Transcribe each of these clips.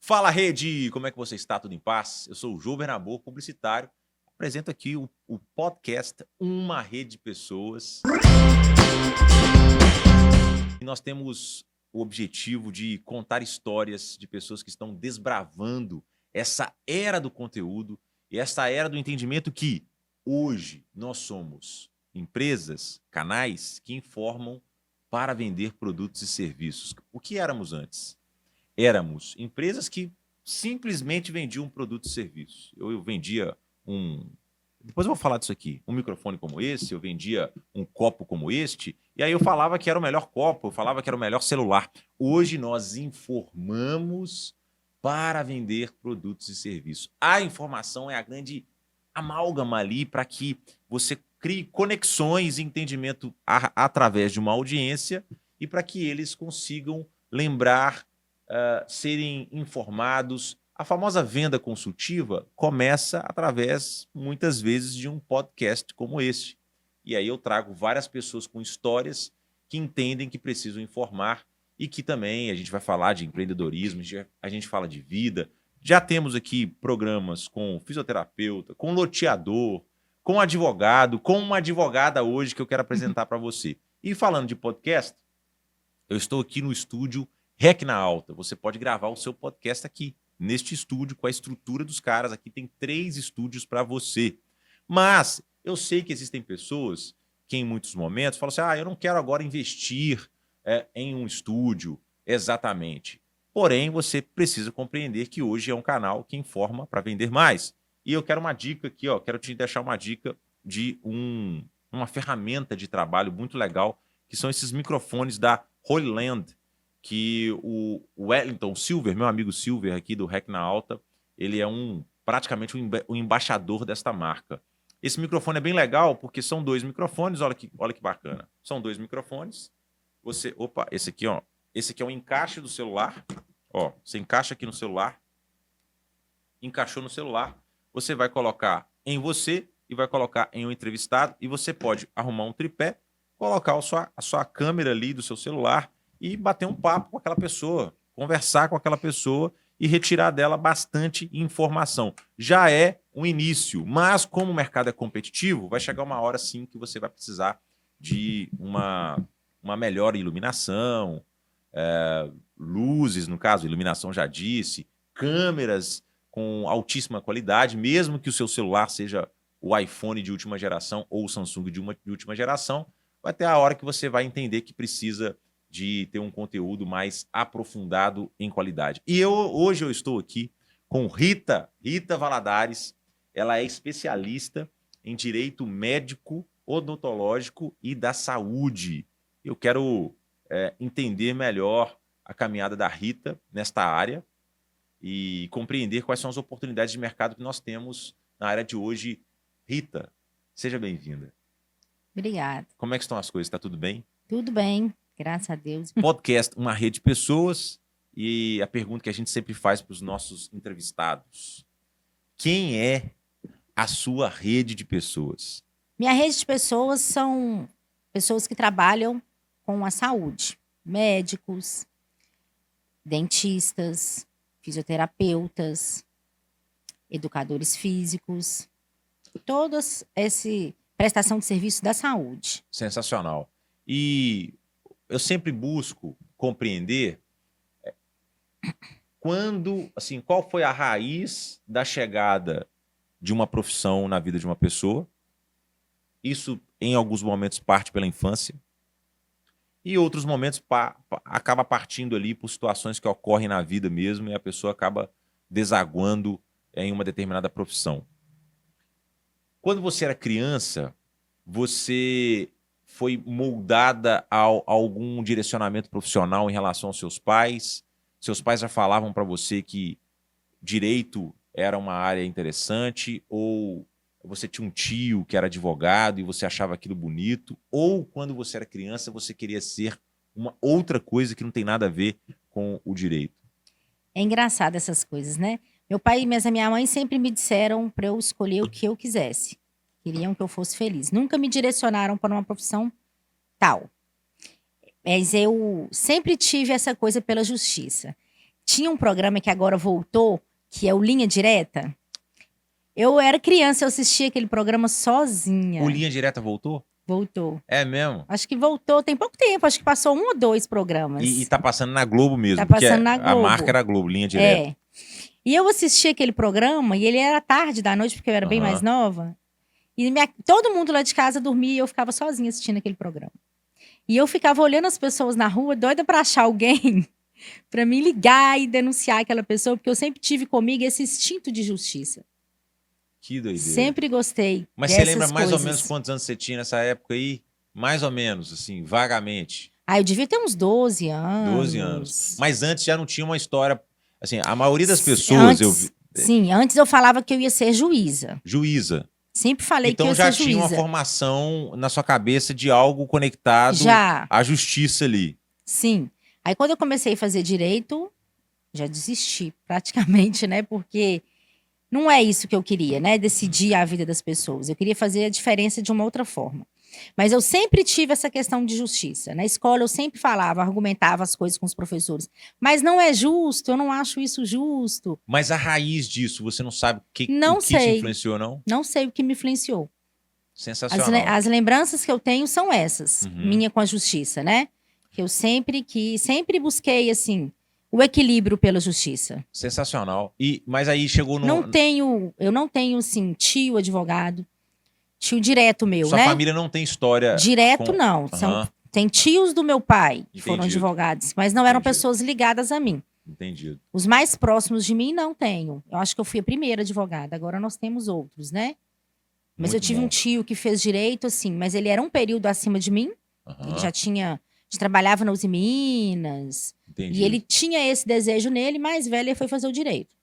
Fala, rede! Como é que você está? Tudo em paz? Eu sou o Jô Bernabor, publicitário. Apresento aqui o podcast Uma Rede de Pessoas. E nós temos o objetivo de contar histórias de pessoas que estão desbravando essa era do conteúdo e essa era do entendimento que hoje nós somos empresas, canais que informam para vender produtos e serviços. O que éramos antes? Éramos empresas que simplesmente vendiam produtos e serviços. Eu vendia um. Depois eu vou falar disso aqui. Um microfone como esse, eu vendia um copo como este, e aí eu falava que era o melhor copo, eu falava que era o melhor celular. Hoje nós informamos para vender produtos e serviços. A informação é a grande amálgama ali para que você crie conexões e entendimento através de uma audiência e para que eles consigam lembrar, serem informados. A famosa venda consultiva começa através, muitas vezes, de um podcast como este. E aí eu trago várias pessoas com histórias que entendem que precisam informar e que também a gente vai falar de empreendedorismo, a gente fala de vida. Já temos aqui programas com fisioterapeuta, com loteador, com advogado, com uma advogada hoje que eu quero apresentar para você. E falando de podcast, eu estou aqui no estúdio REC na Alta. Você pode gravar o seu podcast aqui, neste estúdio, com a estrutura dos caras. Aqui tem 3 estúdios para você. Mas eu sei que existem pessoas que em muitos momentos falam assim, eu não quero agora investir em um estúdio exatamente. Porém, você precisa compreender que hoje é um canal que informa para vender mais. E eu quero uma dica aqui, quero te deixar uma dica de uma ferramenta de trabalho muito legal, que são esses microfones da Holy Land, que o Wellington Silver, meu amigo Silver aqui do REC na Alta, ele é praticamente um embaixador desta marca. Esse microfone é bem legal porque são 2 microfones, olha que bacana. São 2 microfones. Esse aqui é um encaixe do celular. Você encaixa aqui no celular. Encaixou no celular. Você vai colocar em você e vai colocar em um entrevistado. E você pode arrumar um tripé, colocar a sua câmera ali do seu celular e bater um papo com aquela pessoa, conversar com aquela pessoa e retirar dela bastante informação. Já é um início, mas como o mercado é competitivo, vai chegar uma hora sim que você vai precisar de uma melhor iluminação, luzes, no caso, iluminação já disse, câmeras com altíssima qualidade, mesmo que o seu celular seja o iPhone de última geração ou o Samsung de última geração, vai ter a hora que você vai entender que precisa de ter um conteúdo mais aprofundado em qualidade. E hoje eu estou aqui com Rita Valadares. Ela é especialista em direito médico, odontológico e da saúde. Eu quero entender melhor a caminhada da Rita nesta área e compreender quais são as oportunidades de mercado que nós temos na área de hoje. Rita, seja bem-vinda. Obrigada. Como é que estão as coisas? Está tudo bem? Tudo bem, graças a Deus. Podcast, uma rede de pessoas. E a pergunta que a gente sempre faz para os nossos entrevistados: quem é a sua rede de pessoas? Minha rede de pessoas são pessoas que trabalham com a saúde. Médicos, dentistas, fisioterapeutas, educadores físicos. Todas essa prestação de serviço da saúde. Sensacional. E eu sempre busco compreender qual foi a raiz da chegada de uma profissão na vida de uma pessoa. Isso, em alguns momentos, parte pela infância. E outros momentos acaba partindo ali por situações que ocorrem na vida mesmo e a pessoa acaba desaguando em uma determinada profissão. Quando você era criança, você foi moldada a algum direcionamento profissional em relação aos seus pais? Seus pais já falavam para você que direito era uma área interessante? Ou você tinha um tio que era advogado e você achava aquilo bonito? Ou quando você era criança, você queria ser uma outra coisa que não tem nada a ver com o direito? É engraçado essas coisas, né? Meu pai e minha mãe sempre me disseram para eu escolher o que eu quisesse. Queriam que eu fosse feliz. Nunca me direcionaram para uma profissão tal. Mas eu sempre tive essa coisa pela justiça. Tinha um programa que agora voltou, que é o Linha Direta. Eu era criança, eu assistia aquele programa sozinha. O Linha Direta voltou? Voltou. É mesmo? Acho que voltou, tem pouco tempo, acho que passou 1 ou 2 programas. E tá passando na Globo mesmo. Tá porque passando na a marca Globo. era a Globo, Linha Direta. É. E eu assisti aquele programa, e ele era tarde da noite, porque eu era bem Aham. mais nova. E todo mundo lá de casa dormia e eu ficava sozinha assistindo aquele programa. E eu ficava olhando as pessoas na rua, doida pra achar alguém pra me ligar e denunciar aquela pessoa, porque eu sempre tive comigo esse instinto de justiça. Que doideira. Sempre gostei Mas você dessas lembra mais ou coisas. menos quantos anos você tinha nessa época aí? Mais ou menos, assim, vagamente. Ah, eu devia ter uns 12 anos. 12 anos. Mas antes já não tinha uma história. Assim, a maioria das pessoas eu vi. Sim, antes eu falava que eu ia ser juíza. Juíza. Sempre falei que eu Então ia já ser tinha uma juíza. formação na sua cabeça de algo conectado Já, à justiça ali. sim. Aí quando eu comecei a fazer direito, já desisti praticamente, né? Porque não é isso que eu queria, né? Decidir a vida das pessoas. Eu queria fazer a diferença de uma outra forma. Mas eu sempre tive essa questão de justiça. Na escola eu sempre falava, argumentava as coisas com os professores. Mas não é justo, eu não acho isso justo. Mas a raiz disso, você não sabe Não o que te sei. influenciou, não? Não sei o que me influenciou. Sensacional. As lembranças que eu tenho são essas, Uhum. minha com a justiça, né? Que eu sempre busquei, assim, o equilíbrio pela justiça. Sensacional. Mas aí chegou no. Eu não tenho, assim, tio advogado, tio direto meu, Sua né? família não tem história. Direto com- não. Aham, Tem tios do meu pai que foram Entendido. advogados, mas não eram Entendido. pessoas ligadas a mim. Entendido. Os mais próximos de mim não tenho. Eu acho que eu fui a primeira advogada, agora nós temos outros, né? Mas eu Muito tive bom. um tio que fez direito, assim, mas ele era um período acima de mim. Aham, Ele já trabalhava na Uzi Minas. Entendido. E ele tinha esse desejo nele, mais velho, ele foi fazer o direito.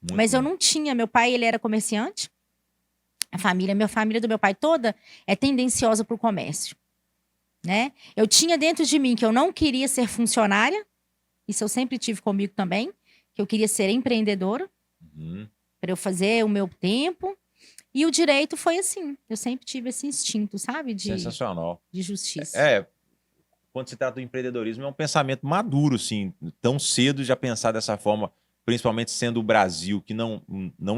Muito Mas eu bom. não tinha. Meu pai, ele era comerciante. Minha família do meu pai toda é tendenciosa para o comércio, né? Eu tinha dentro de mim que eu não queria ser funcionária. Isso eu sempre tive comigo também. Que eu queria ser empreendedora, Uhum. para eu fazer o meu tempo. E o direito foi assim. Eu sempre tive esse instinto, sabe? Sensacional. De justiça. Quando se trata do empreendedorismo, é um pensamento maduro, assim, tão cedo já pensar dessa forma, principalmente sendo o Brasil, que não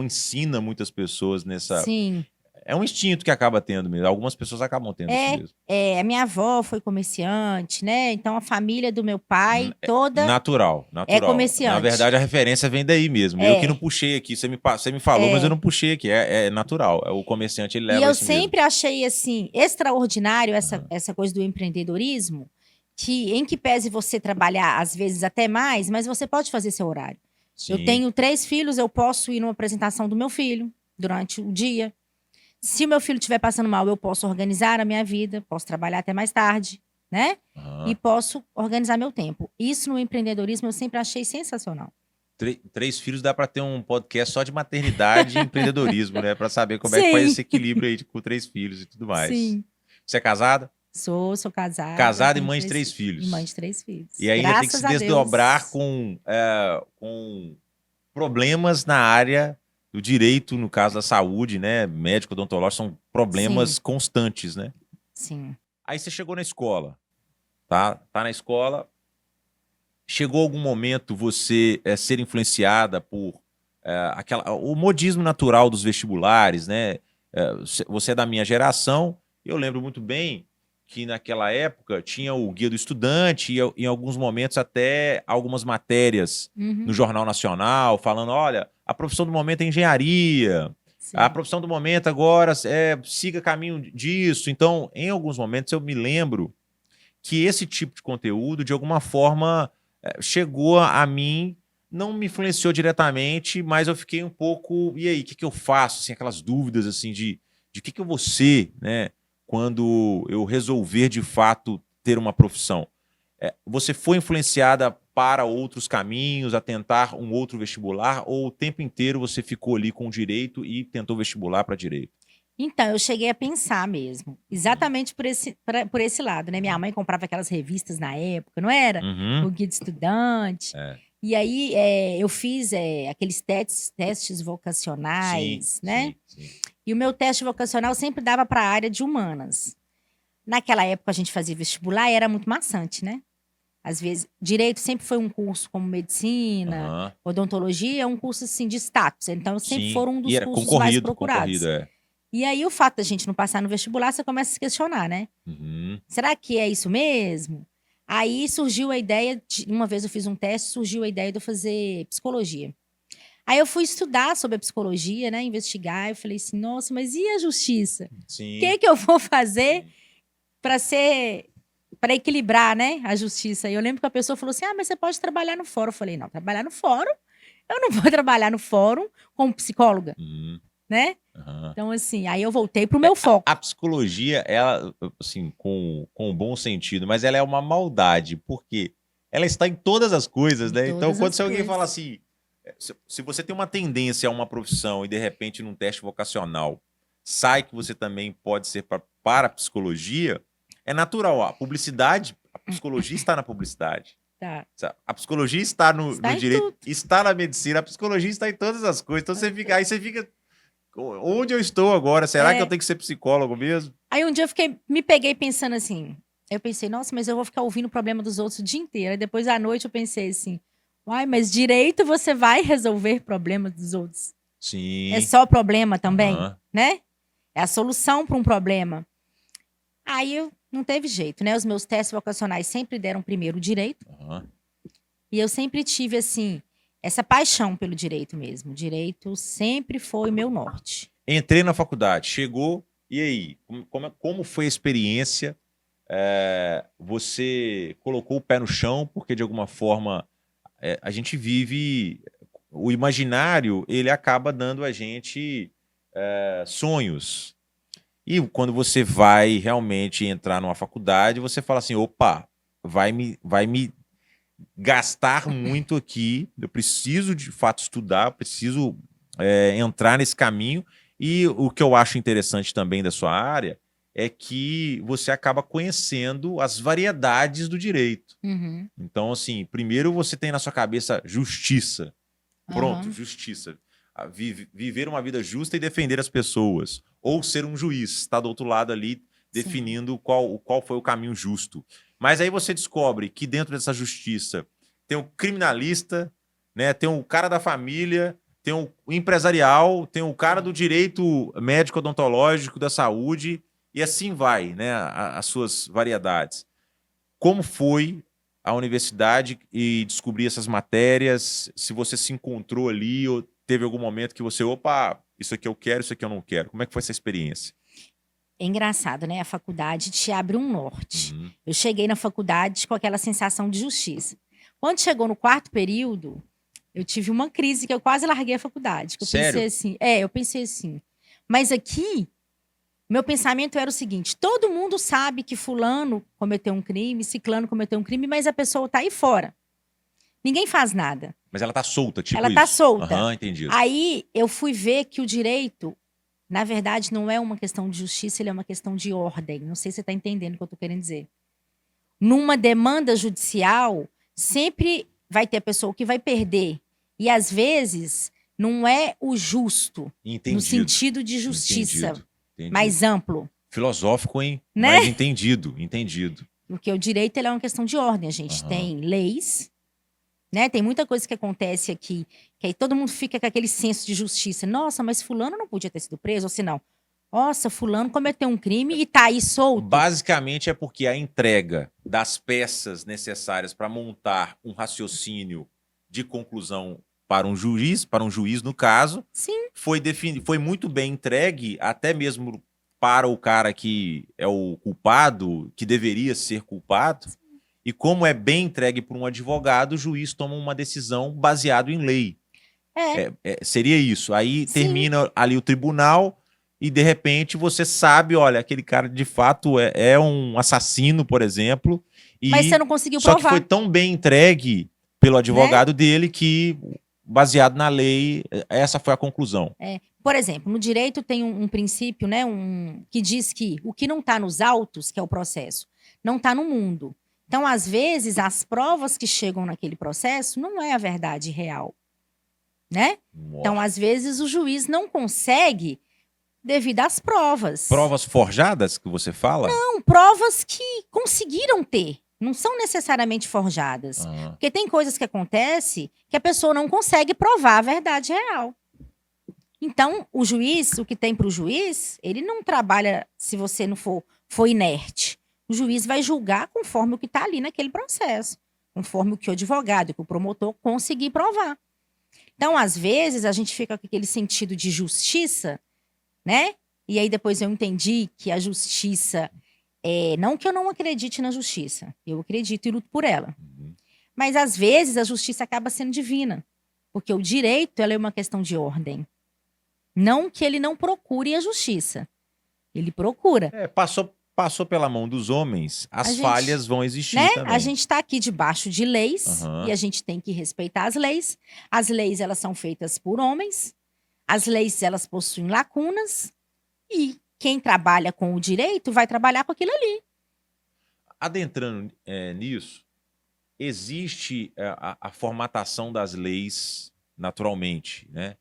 ensina muitas pessoas nessa. Sim. É um instinto que acaba tendo mesmo. Algumas pessoas acabam tendo isso mesmo. A minha avó foi comerciante, né? Então a família do meu pai toda Natural. é comerciante. Na verdade, a referência vem daí mesmo. Eu que não puxei aqui. Você me falou, mas eu não puxei aqui. É natural. O comerciante, ele leva E eu isso mesmo. sempre achei, assim, extraordinário essa coisa do empreendedorismo, em que pese você trabalhar, às vezes, até mais, mas você pode fazer seu horário. Sim. Eu tenho 3 filhos, eu posso ir numa apresentação do meu filho durante o dia. Se o meu filho estiver passando mal, eu posso organizar a minha vida, posso trabalhar até mais tarde, né? Aham. E posso organizar meu tempo. Isso no empreendedorismo eu sempre achei sensacional. 3 filhos dá para ter um podcast só de maternidade e empreendedorismo, né? Para saber como é que Sim. faz esse equilíbrio aí com 3 filhos e tudo mais. Sim. Você é casada? Sou casada. Casada e tenho mãe de 3 filhos. E mãe de 3 filhos. E ainda tem que Graças se a desdobrar Deus. com problemas na área do direito, no caso da saúde, né? Médico, odontológico, são problemas Sim. constantes, né? Sim. Aí você chegou na escola, tá? Tá na escola. Chegou algum momento você ser influenciada por o modismo natural dos vestibulares, né? Você é da minha geração, eu lembro muito bem que naquela época tinha o Guia do Estudante e em alguns momentos até algumas matérias no Jornal Nacional falando, olha, a profissão do momento é engenharia, Sim. a profissão do momento agora siga caminho disso. Então, em alguns momentos eu me lembro que esse tipo de conteúdo, de alguma forma, chegou a mim, não me influenciou diretamente, mas eu fiquei um pouco, e aí, o que eu faço? Assim, aquelas dúvidas assim de o que eu vou ser, né? Quando eu resolver de fato ter uma profissão. Você foi influenciada para outros caminhos, a tentar um outro vestibular, ou o tempo inteiro você ficou ali com direito e tentou vestibular para direito? Então, eu cheguei a pensar mesmo, exatamente por esse lado, né? Minha mãe comprava aquelas revistas na época, não era? Uhum. O Guia de Estudante. E aí, eu fiz aqueles testes vocacionais, né? Sim. E o meu teste vocacional sempre dava para a área de humanas. Naquela época, a gente fazia vestibular e era muito maçante, né? Às vezes, direito sempre foi um curso como medicina, Aham. odontologia é um curso assim de status. Então, sempre Sim. foram um E dos era cursos mais concorrido, procurados. é. E aí, o fato da gente não passar no vestibular, você começa a se questionar, né? Uhum. Será que é isso mesmo? Aí surgiu a ideia, uma vez eu fiz um teste, surgiu a ideia de eu fazer psicologia. Aí eu fui estudar sobre a psicologia, né? Investigar. Eu falei assim, nossa, mas e a justiça? O Sim. que eu vou fazer para equilibrar, né, a justiça? E eu lembro que a pessoa falou assim: ah, mas você pode trabalhar no fórum. Eu falei, não, trabalhar no fórum? Eu não vou trabalhar no fórum como psicóloga, Uhum. né? Aham. Então, assim, aí eu voltei pro meu foco. A psicologia, ela, assim, com bom sentido, mas ela é uma maldade, porque ela está em todas as coisas, Em né? Então, todas quando as se alguém fala coisas. assim, se você tem uma tendência a uma profissão e de repente num teste vocacional sai que você também pode ser para a psicologia, é natural. A psicologia está na publicidade. Tá. A psicologia está Está no em direito, tudo. está na medicina, a psicologia está em todas as coisas. Então aí você fica, onde eu estou agora? Será que eu É. tenho que ser psicólogo mesmo? Aí um dia me peguei pensando assim. Eu pensei, nossa, mas eu vou ficar ouvindo o problema dos outros o dia inteiro. Aí depois à noite eu pensei assim, uai, mas direito você vai resolver problemas dos outros. É Sim. só problema também, Aham. né? É a solução para um problema. Aí não teve jeito, né? Os meus testes vocacionais sempre deram primeiro o direito. Aham. E eu sempre tive, assim, essa paixão pelo direito mesmo. O direito sempre foi o meu norte. Entrei na faculdade, chegou, e aí? Como foi a experiência? Você colocou o pé no chão, porque de alguma forma a gente vive. O imaginário, ele acaba dando a gente sonhos. E quando você vai realmente entrar numa faculdade, você fala assim: opa, vai me gastar muito aqui, eu preciso de fato estudar, preciso entrar nesse caminho. E o que eu acho interessante também da sua área é que você acaba conhecendo as variedades do direito. Uhum. Então, assim, primeiro você tem na sua cabeça justiça. Pronto, Aham. justiça. Viver uma vida justa e defender as pessoas. Ou ser um juiz, está do outro lado ali Sim. definindo qual foi o caminho justo. Mas aí você descobre que dentro dessa justiça tem o criminalista, né, tem o cara da família, tem o empresarial, tem o cara do direito médico odontológico, da saúde, e assim vai, né, as suas variedades. Como foi a universidade e descobrir essas matérias? Se você se encontrou ali ou teve algum momento que você, opa, isso aqui eu quero, isso aqui eu não quero. Como é que foi essa experiência? É engraçado, né? A faculdade te abre um norte. Uhum. Eu cheguei na faculdade com aquela sensação de justiça. Quando chegou no quarto período, eu tive uma crise que eu quase larguei a faculdade. Que eu Sério? pensei assim, eu pensei assim, mas aqui, meu pensamento era o seguinte: todo mundo sabe que fulano cometeu um crime, ciclano cometeu um crime, mas a pessoa tá aí fora. Ninguém faz nada. Mas ela tá solta, tipo Ela tá isso. solta. Aham, entendido. Aí eu fui ver que o direito, na verdade, não é uma questão de justiça, ele é uma questão de ordem. Não sei se você está entendendo o que eu estou querendo dizer. Numa demanda judicial, sempre vai ter a pessoa que vai perder. E às vezes não é o justo, no Entendido. sentido de justiça Entendido. mais amplo, Filosófico, hein? né? Mas entendido. Porque o direito ele é uma questão de ordem. A gente Aham. tem leis, né? Tem muita coisa que acontece aqui, que aí todo mundo fica com aquele senso de justiça. Nossa, mas fulano não podia ter sido preso, ou se não. Nossa, fulano cometeu um crime e tá aí solto. Basicamente é porque a entrega das peças necessárias para montar um raciocínio de conclusão para um juiz no caso, Sim, foi muito bem entregue, até mesmo para o cara que é o culpado, que deveria ser culpado. E como é bem entregue por um advogado, o juiz toma uma decisão baseado em lei. Seria isso. Aí Sim. termina ali o tribunal e, de repente, você sabe, olha, aquele cara de fato é um assassino, por exemplo. mas você não conseguiu Só que provar. foi tão bem entregue pelo advogado dele que, baseado na lei, essa foi a conclusão. Por exemplo, no direito tem um princípio, né, que diz que o que não está nos autos, que é o processo, não está no mundo. Então, às vezes, as provas que chegam naquele processo não é a verdade real, né? Então, às vezes, o juiz não consegue devido às provas. Provas forjadas que você fala? Não, provas que conseguiram ter. Não são necessariamente forjadas. Aham. Porque tem coisas que acontecem que a pessoa não consegue provar a verdade real. Então, o juiz, o que tem para o juiz, ele não trabalha se você não for inerte. O juiz vai julgar conforme o que está ali naquele processo. Conforme o que o advogado, que o promotor conseguir provar. Então, às vezes, a gente fica com aquele sentido de justiça, né? E aí depois eu entendi que a justiça... não que eu não acredite na justiça. Eu acredito e luto por ela. Uhum. Mas, às vezes, a justiça acaba sendo divina. Porque o direito, ela é uma questão de ordem. Não que ele não procure a justiça. Ele procura. Passou pela mão dos homens, as A gente, falhas vão existir né? também. A gente está aqui debaixo de leis Aham. e a gente tem que respeitar as leis. As leis, elas são feitas por homens. As leis, elas possuem lacunas. E quem trabalha com o direito vai trabalhar com aquilo ali. Adentrando nisso, existe a formatação das leis naturalmente, né?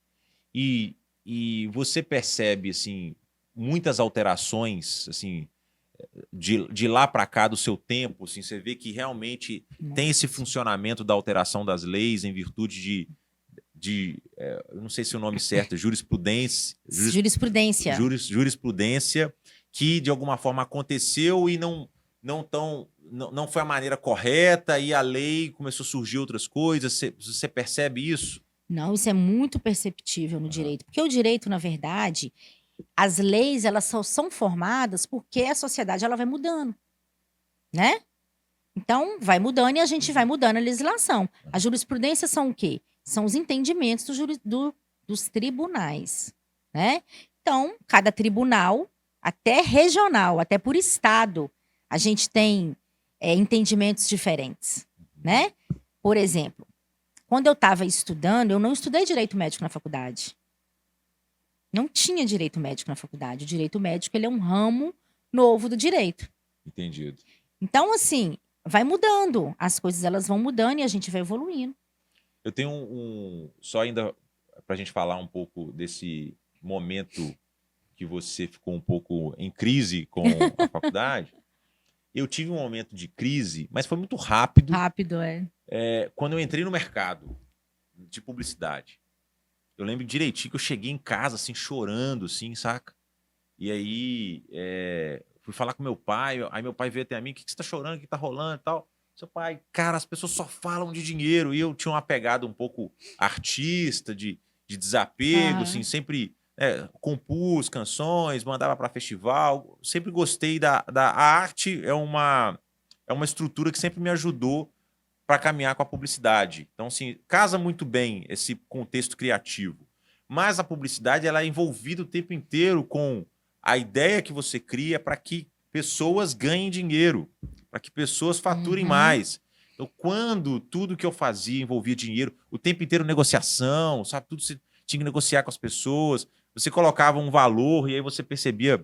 E você percebe, assim, muitas alterações, assim, de lá para cá do seu tempo, assim, você vê que realmente tem esse funcionamento da alteração das leis em virtude eu não sei se o nome certo é jurisprudência, jurisprudência, que de alguma forma aconteceu e não foi a maneira correta e a lei começou a surgir outras coisas. Você percebe isso? Não, isso é muito perceptível no direito. Porque o direito, na verdade, as leis, elas só são formadas porque a sociedade ela vai mudando, né? Então, vai mudando e a gente vai mudando a legislação. A jurisprudência são o quê? São os entendimentos dos tribunais, né? Então, cada tribunal, até regional, até por estado, a gente tem entendimentos diferentes, né? Por exemplo, quando eu estava estudando, eu não estudei direito médico na faculdade. Não tinha direito médico na faculdade. O direito médico ele é um ramo novo do direito. Entendido. Então, assim, vai mudando. As coisas elas vão mudando e a gente vai evoluindo. Eu tenho só ainda para a gente falar um pouco desse momento que você ficou um pouco em crise com a faculdade. Eu tive um momento de crise, mas foi muito rápido. Rápido, quando eu entrei no mercado de publicidade. Eu lembro direitinho que eu cheguei em casa, assim, chorando, assim, saca? E aí, fui falar com meu pai, aí meu pai veio até a mim, o que você tá chorando, o que tá rolando e tal? Seu pai, cara, as pessoas só falam de dinheiro. E eu tinha uma pegada um pouco artista, de desapego, assim, sempre compus canções, mandava para festival. Sempre gostei a arte, é uma estrutura que sempre me ajudou para caminhar com a publicidade. Então, assim, casa muito bem esse contexto criativo. Mas a publicidade ela é envolvida o tempo inteiro com a ideia que você cria para que pessoas ganhem dinheiro, para que pessoas faturem mais. Então, quando tudo que eu fazia envolvia dinheiro, o tempo inteiro negociação, sabe? Tudo você tinha que negociar com as pessoas. Você colocava um valor e aí você percebia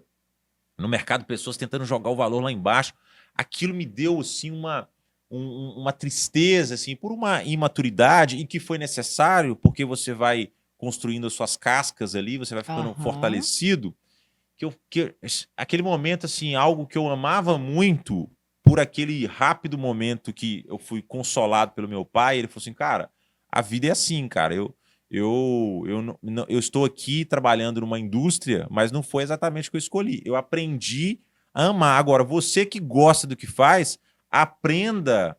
no mercado pessoas tentando jogar o valor lá embaixo. Aquilo me deu, assim, uma tristeza, assim, por uma imaturidade e que foi necessário, porque você vai construindo as suas cascas ali, você vai ficando fortalecido, aquele momento, assim, algo que eu amava muito, por aquele rápido momento que eu fui consolado pelo meu pai, ele falou assim, cara, a vida é assim, cara, eu estou aqui trabalhando numa indústria, mas não foi exatamente o que eu escolhi, eu aprendi a amar. Agora, você que gosta do que faz, aprenda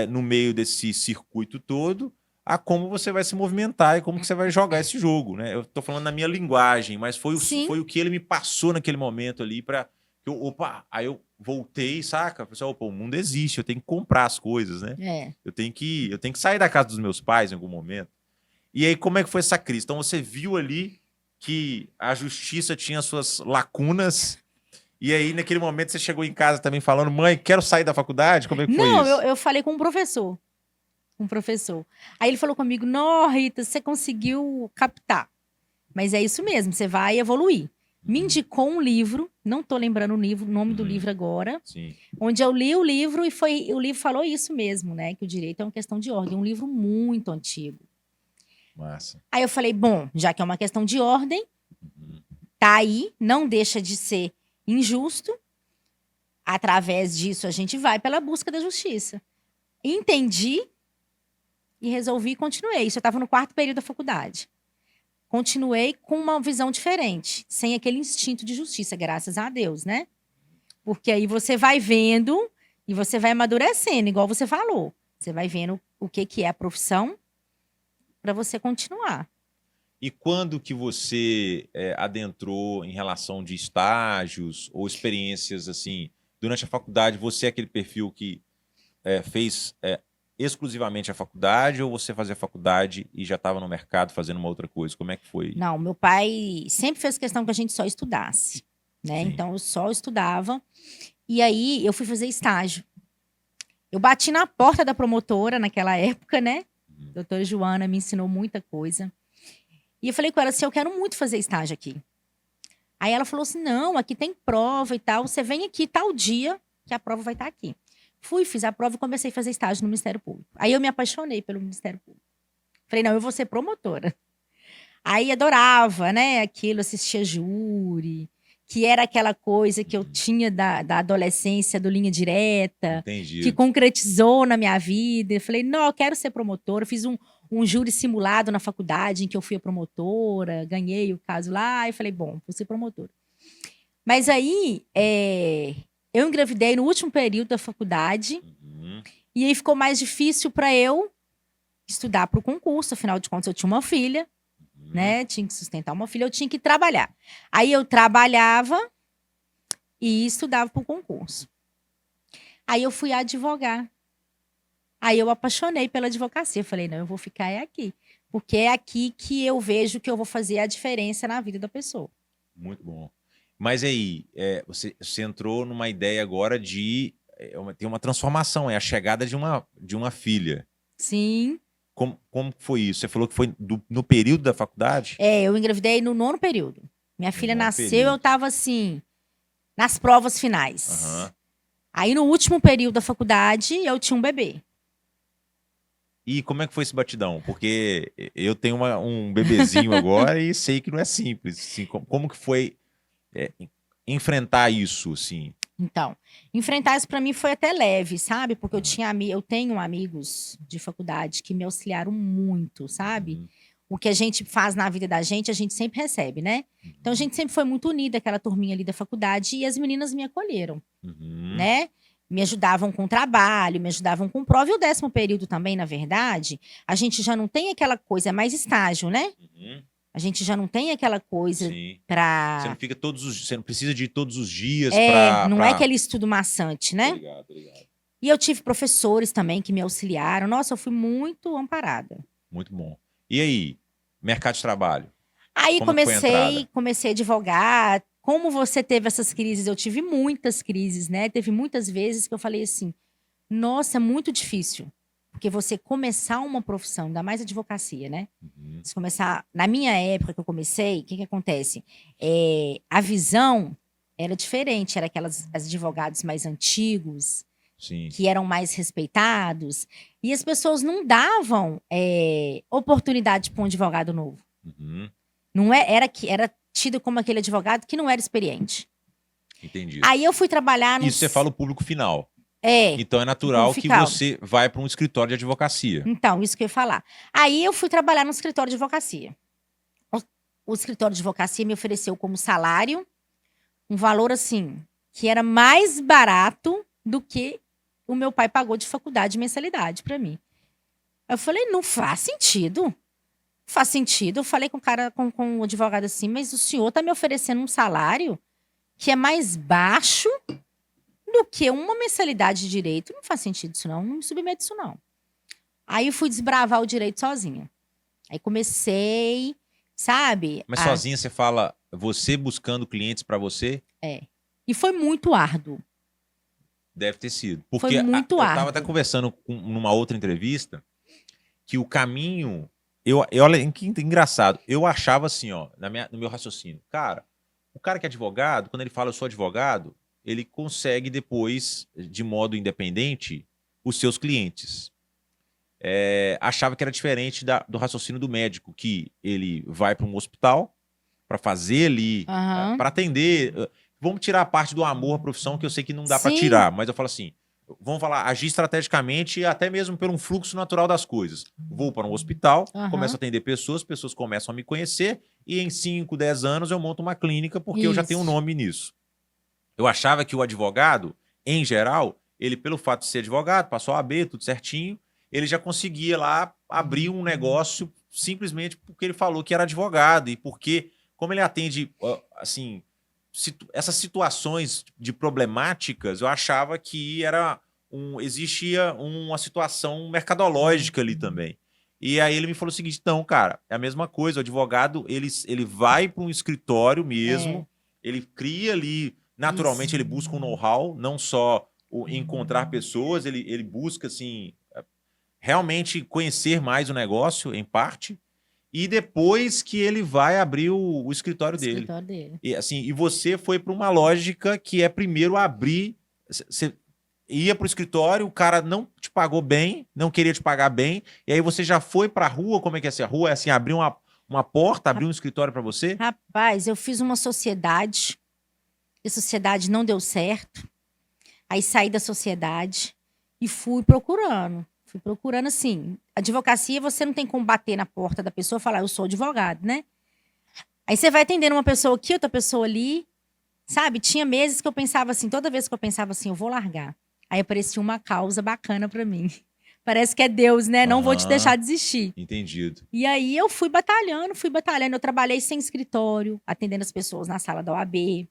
no meio desse circuito todo a como você vai se movimentar e como que você vai jogar esse jogo, né? Eu tô falando na minha linguagem, mas foi o que ele me passou naquele momento ali para aí eu voltei, saca? Pessoal, opa, o mundo existe, eu tenho que comprar as coisas, né? Eu tenho que sair da casa dos meus pais em algum momento. E aí, como é que foi essa crise? Então, você viu ali que a justiça tinha suas lacunas. E aí, naquele momento, você chegou em casa também falando, mãe, quero sair da faculdade? Como é que foi isso? Não, eu falei com um professor. Aí ele falou comigo, não, Rita, você conseguiu captar. Mas é isso mesmo, você vai evoluir. Me indicou um livro, não tô lembrando o nome do livro agora, onde eu li o livro e o livro falou isso mesmo, né? Que o direito é uma questão de ordem, um livro muito antigo. Massa. Aí eu falei, bom, já que é uma questão de ordem, tá aí, não deixa de ser injusto. através disso, a gente vai pela busca da justiça. Entendi e resolvi e continuei. Isso eu estava no 4º período da faculdade. Continuei com uma visão diferente, sem aquele instinto de justiça, graças a Deus, né? Porque aí você vai vendo e você vai amadurecendo, igual você falou. Você vai vendo o que é a profissão para você continuar. E quando que você adentrou em relação de estágios ou experiências assim? Durante a faculdade, você é aquele perfil que fez exclusivamente a faculdade ou você fazia faculdade e já estava no mercado fazendo uma outra coisa? Como é que foi? Não, meu pai sempre fez questão que a gente só estudasse, né? Sim. Então eu só estudava. E aí eu fui fazer estágio. Eu bati na porta da promotora naquela época, né? Doutora Joana me ensinou muita coisa. E eu falei com ela assim, eu quero muito fazer estágio aqui. Aí ela falou assim, não, aqui tem prova e tal, você vem aqui tal dia que a prova vai estar aqui. Fui, fiz a prova e comecei a fazer estágio no Ministério Público. Aí eu me apaixonei pelo Ministério Público. Falei, não, eu vou ser promotora. Aí adorava, né, aquilo, assistia júri, que era aquela coisa que eu tinha da adolescência, do Linha Direta, Entendi. que concretizou na minha vida. Eu falei, não, eu quero ser promotora. Eu fiz um júri simulado na faculdade em que eu fui a promotora, ganhei o caso lá, e falei, bom, vou ser promotora. Mas aí, eu engravidei no último período da faculdade, e aí ficou mais difícil para eu estudar para o concurso, afinal de contas eu tinha uma filha, né? Tinha que sustentar uma filha, eu tinha que trabalhar. Aí eu trabalhava e estudava para o concurso. Aí eu fui advogar. Aí eu apaixonei pela advocacia. Eu falei, não, eu vou ficar aqui. Porque é aqui que eu vejo que eu vou fazer a diferença na vida da pessoa. Muito bom. Mas aí, você entrou numa ideia agora de ter uma transformação, é a chegada de uma filha. Sim. Como foi isso? Você falou que foi no período da faculdade? Eu engravidei no 9º período. Minha filha nasceu, período. eu tava assim, nas provas finais. Uhum. Aí no último período da faculdade, eu tinha um bebê. E como é que foi esse batidão? Porque eu tenho um bebezinho agora e sei que não é simples. Assim, como que foi enfrentar isso, assim? Então, enfrentar isso para mim foi até leve, sabe? Porque eu tenho amigos de faculdade que me auxiliaram muito, sabe? O que a gente faz na vida da gente, a gente sempre recebe, né? Então, a gente sempre foi muito unida, aquela turminha ali da faculdade, e as meninas me acolheram, né? Me ajudavam com trabalho, me ajudavam com prova. E o 10º período também, na verdade, a gente já não tem aquela coisa, é mais estágio, né? A gente já não tem aquela coisa pra... Você não fica você não precisa de ir todos os dias não é aquele estudo maçante, né? Obrigado. E eu tive professores também que me auxiliaram. Nossa, eu fui muito amparada. Muito bom. E aí, mercado de trabalho? Aí Como foi a entrada? comecei a advogar. Como você teve essas crises? Eu tive muitas crises, né? Teve muitas vezes que eu falei assim, nossa, é muito difícil. Porque você começar uma profissão, ainda mais advocacia, né? Você começar... Na minha época que eu comecei, o que acontece? A visão era diferente. Era aquelas advogados mais antigos, Sim. que eram mais respeitados. E as pessoas não davam oportunidade para um advogado novo. Não era tido como aquele advogado que não era experiente. Entendi. Aí eu fui trabalhar no... Isso você fala o público final. É. Então é natural que você vai para um escritório de advocacia. Então, isso que eu ia falar. Aí eu fui trabalhar no escritório de advocacia. O escritório de advocacia me ofereceu como salário um valor assim, que era mais barato do que o meu pai pagou de faculdade de mensalidade para mim. Eu falei, não faz sentido. Não faz sentido. Eu falei com o cara, com o advogado assim, mas o senhor tá me oferecendo um salário que é mais baixo do que uma mensalidade de direito. Não faz sentido isso não me submete isso não. Aí eu fui desbravar o direito sozinha. Aí comecei, sabe? Mas sozinha você fala, você buscando clientes para você? E foi muito árduo. Deve ter sido. Porque foi muito eu árduo. estava até conversando numa outra entrevista que o caminho... Olha que engraçado. Eu achava assim, ó, no meu raciocínio. Cara, o cara que é advogado, quando ele fala eu sou advogado, ele consegue depois, de modo independente, os seus clientes. Achava que era diferente do raciocínio do médico, que ele vai para um hospital para fazer ali, para atender. Vamos tirar a parte do amor à profissão, que eu sei que não dá para Sim. tirar, mas eu falo assim, vamos falar, agir estrategicamente e até mesmo por um fluxo natural das coisas. Vou para um hospital, começo a atender pessoas, pessoas começam a me conhecer e em 5, 10 anos eu monto uma clínica porque eu já tenho um Isso. nome nisso. Eu achava que o advogado, em geral, ele pelo fato de ser advogado, passou a AB, tudo certinho, ele já conseguia lá abrir um negócio simplesmente porque ele falou que era advogado e porque, como ele atende, assim, essas situações de problemáticas, eu achava que existia uma situação mercadológica ali também. E aí ele me falou o seguinte, então, cara, é a mesma coisa, o advogado, ele vai para um escritório mesmo, ele cria ali, naturalmente ele busca um know-how, não só encontrar pessoas, ele busca, assim, realmente conhecer mais o negócio, em parte, e depois que ele vai abrir o escritório dele. E, assim, e você foi para uma lógica que é primeiro abrir. Você ia para o escritório, o cara não te pagou bem, não queria te pagar bem, e aí você já foi para a rua. Como é que é assim? A rua é assim, abrir uma porta, abrir um escritório para você? Rapaz, eu fiz uma sociedade, e a sociedade não deu certo. Aí saí da sociedade e fui procurando. Fui procurando, assim. Advocacia, você não tem como bater na porta da pessoa e falar, eu sou advogado, né? Aí você vai atendendo uma pessoa aqui, outra pessoa ali, sabe? Tinha meses que eu pensava assim, toda vez que eu pensava assim, eu vou largar. Aí aparecia uma causa bacana pra mim. Parece que é Deus, né? Não vou te deixar desistir. Entendido. E aí eu fui batalhando, fui batalhando. Eu trabalhei sem escritório, atendendo as pessoas na sala da OAB.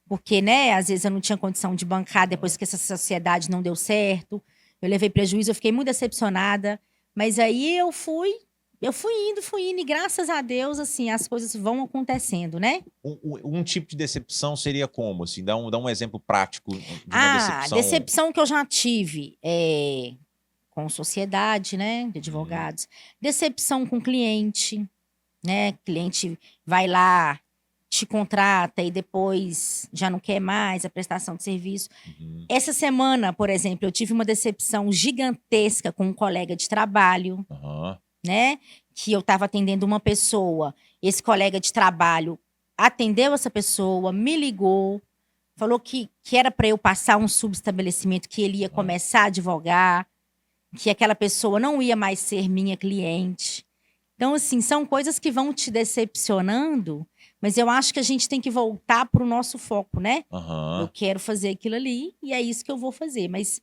Porque, né, às vezes eu não tinha condição de bancar depois que essa sociedade não deu certo. Eu levei prejuízo, eu fiquei muito decepcionada. Mas aí eu fui indo, e graças a Deus, assim, as coisas vão acontecendo, né? Um tipo de decepção seria como? Assim, dá um exemplo prático de uma decepção. Decepção que eu já tive com sociedade, né, de advogados. Decepção com cliente, né? Cliente vai lá, te contrata e depois já não quer mais a prestação de serviço. Essa semana, por exemplo, eu tive uma decepção gigantesca com um colega de trabalho, né? Que eu estava atendendo uma pessoa. Esse colega de trabalho atendeu essa pessoa, me ligou, falou que era para eu passar um subestabelecimento, que ele ia começar a advogar, que aquela pessoa não ia mais ser minha cliente. Então, assim, são coisas que vão te decepcionando, mas eu acho que a gente tem que voltar para o nosso foco, né? Eu quero fazer aquilo ali e é isso que eu vou fazer. Mas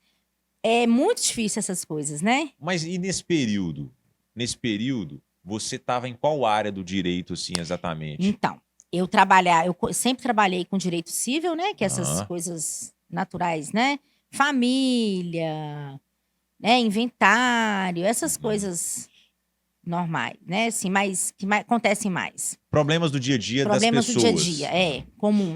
é muito difícil essas coisas, né? Mas e nesse período? Nesse período, você estava em qual área do direito, assim, exatamente? Então, eu sempre trabalhei com direito civil, né? Que é essas coisas naturais, né? Família, né? Inventário, essas coisas normais, né? Assim, que acontecem mais. Problemas do dia a dia das Problemas do pessoas. dia a dia, comum,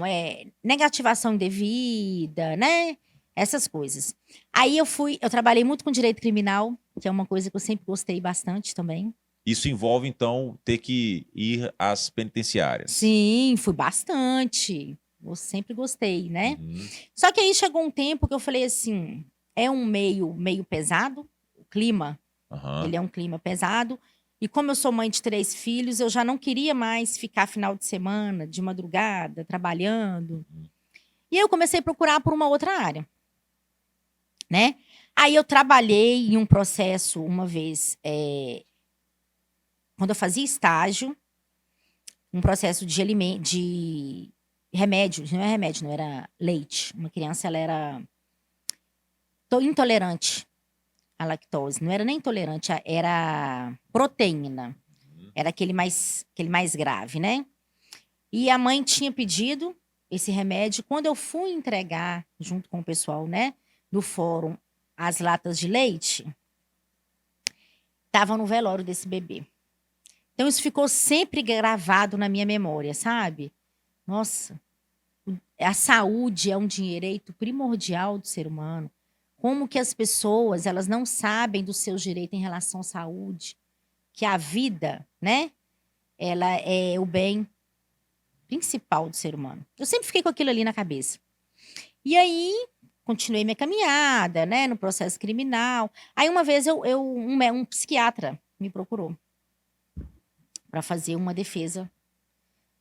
negativação indevida, né? Essas coisas. Aí eu trabalhei muito com direito criminal, que é uma coisa que eu sempre gostei bastante também. Isso envolve, então, ter que ir às penitenciárias. Sim, fui bastante. Eu sempre gostei, né? Só que aí chegou um tempo que eu falei assim, é um meio pesado, o clima, ele é um clima pesado. E como eu sou mãe de 3 filhos, eu já não queria mais ficar final de semana, de madrugada, trabalhando. E aí eu comecei a procurar por uma outra área, né? Aí eu trabalhei em um processo uma vez, quando eu fazia estágio, um processo de remédio, não é remédio, não, era leite. Uma criança, ela era intolerante à lactose. Não era nem intolerante, era proteína. Era aquele mais grave, né? E a mãe tinha pedido esse remédio. Quando eu fui entregar, junto com o pessoal, né, do fórum, as latas de leite, estavam no velório desse bebê. Então, isso ficou sempre gravado na minha memória, sabe? Nossa, a saúde é um direito primordial do ser humano. Como que as pessoas, elas não sabem dos seus direitos em relação à saúde? Que a vida, né? Ela é o bem principal do ser humano. Eu sempre fiquei com aquilo ali na cabeça. E aí, continuei minha caminhada, né? No processo criminal. Aí, uma vez, um psiquiatra me procurou para fazer uma defesa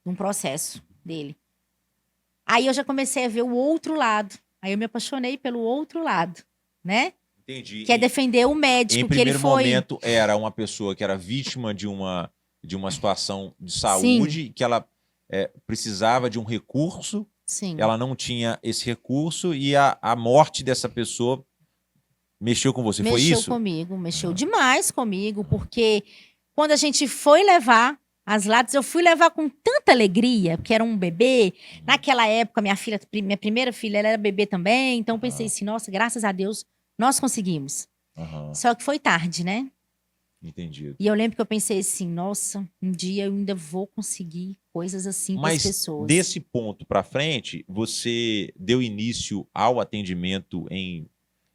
de um processo dele. Aí eu já comecei a ver o outro lado. Aí eu me apaixonei pelo outro lado, né? Entendi. Que é defender o médico Em que ele primeiro foi. momento, era uma pessoa que era vítima de uma situação de Sim, saúde, que ela precisava de um recurso, sim. ela não tinha esse recurso, e a morte dessa pessoa mexeu com você. Foi Mexeu isso? comigo, mexeu Ah. demais comigo, porque quando a gente foi levar as latas, eu fui levar com tanta alegria, porque era um bebê. Naquela época, minha primeira filha, ela era bebê também, então eu pensei assim, nossa, graças a Deus, nós conseguimos. Aham, Só que foi tarde, né? entendido. E eu lembro que eu pensei assim, nossa, um dia eu ainda vou conseguir coisas assim para as Mas pessoas. desse ponto para frente, você deu início ao atendimento em,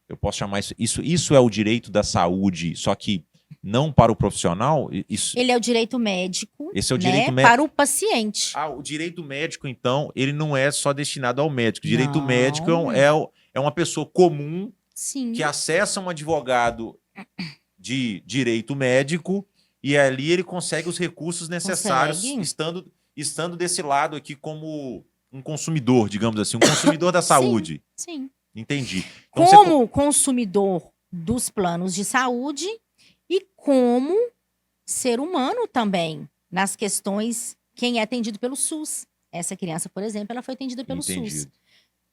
eu posso chamar isso é o direito da saúde, só que não para o profissional? Isso, Ele é o direito médico, esse é o né, direito para médico. o paciente. Ah, o direito médico, então, ele não é só destinado ao médico. O direito médico Não, é uma pessoa comum que sim, acessa um advogado de direito médico e ali ele consegue os recursos necessários, consegue. estando desse lado aqui como um consumidor, digamos assim, um consumidor da Sim, saúde. sim. Entendi. Então, Como consumidor dos planos de saúde e como ser humano também, nas questões quem é atendido pelo SUS. Essa criança, por exemplo, ela foi atendida pelo SUS. entendido.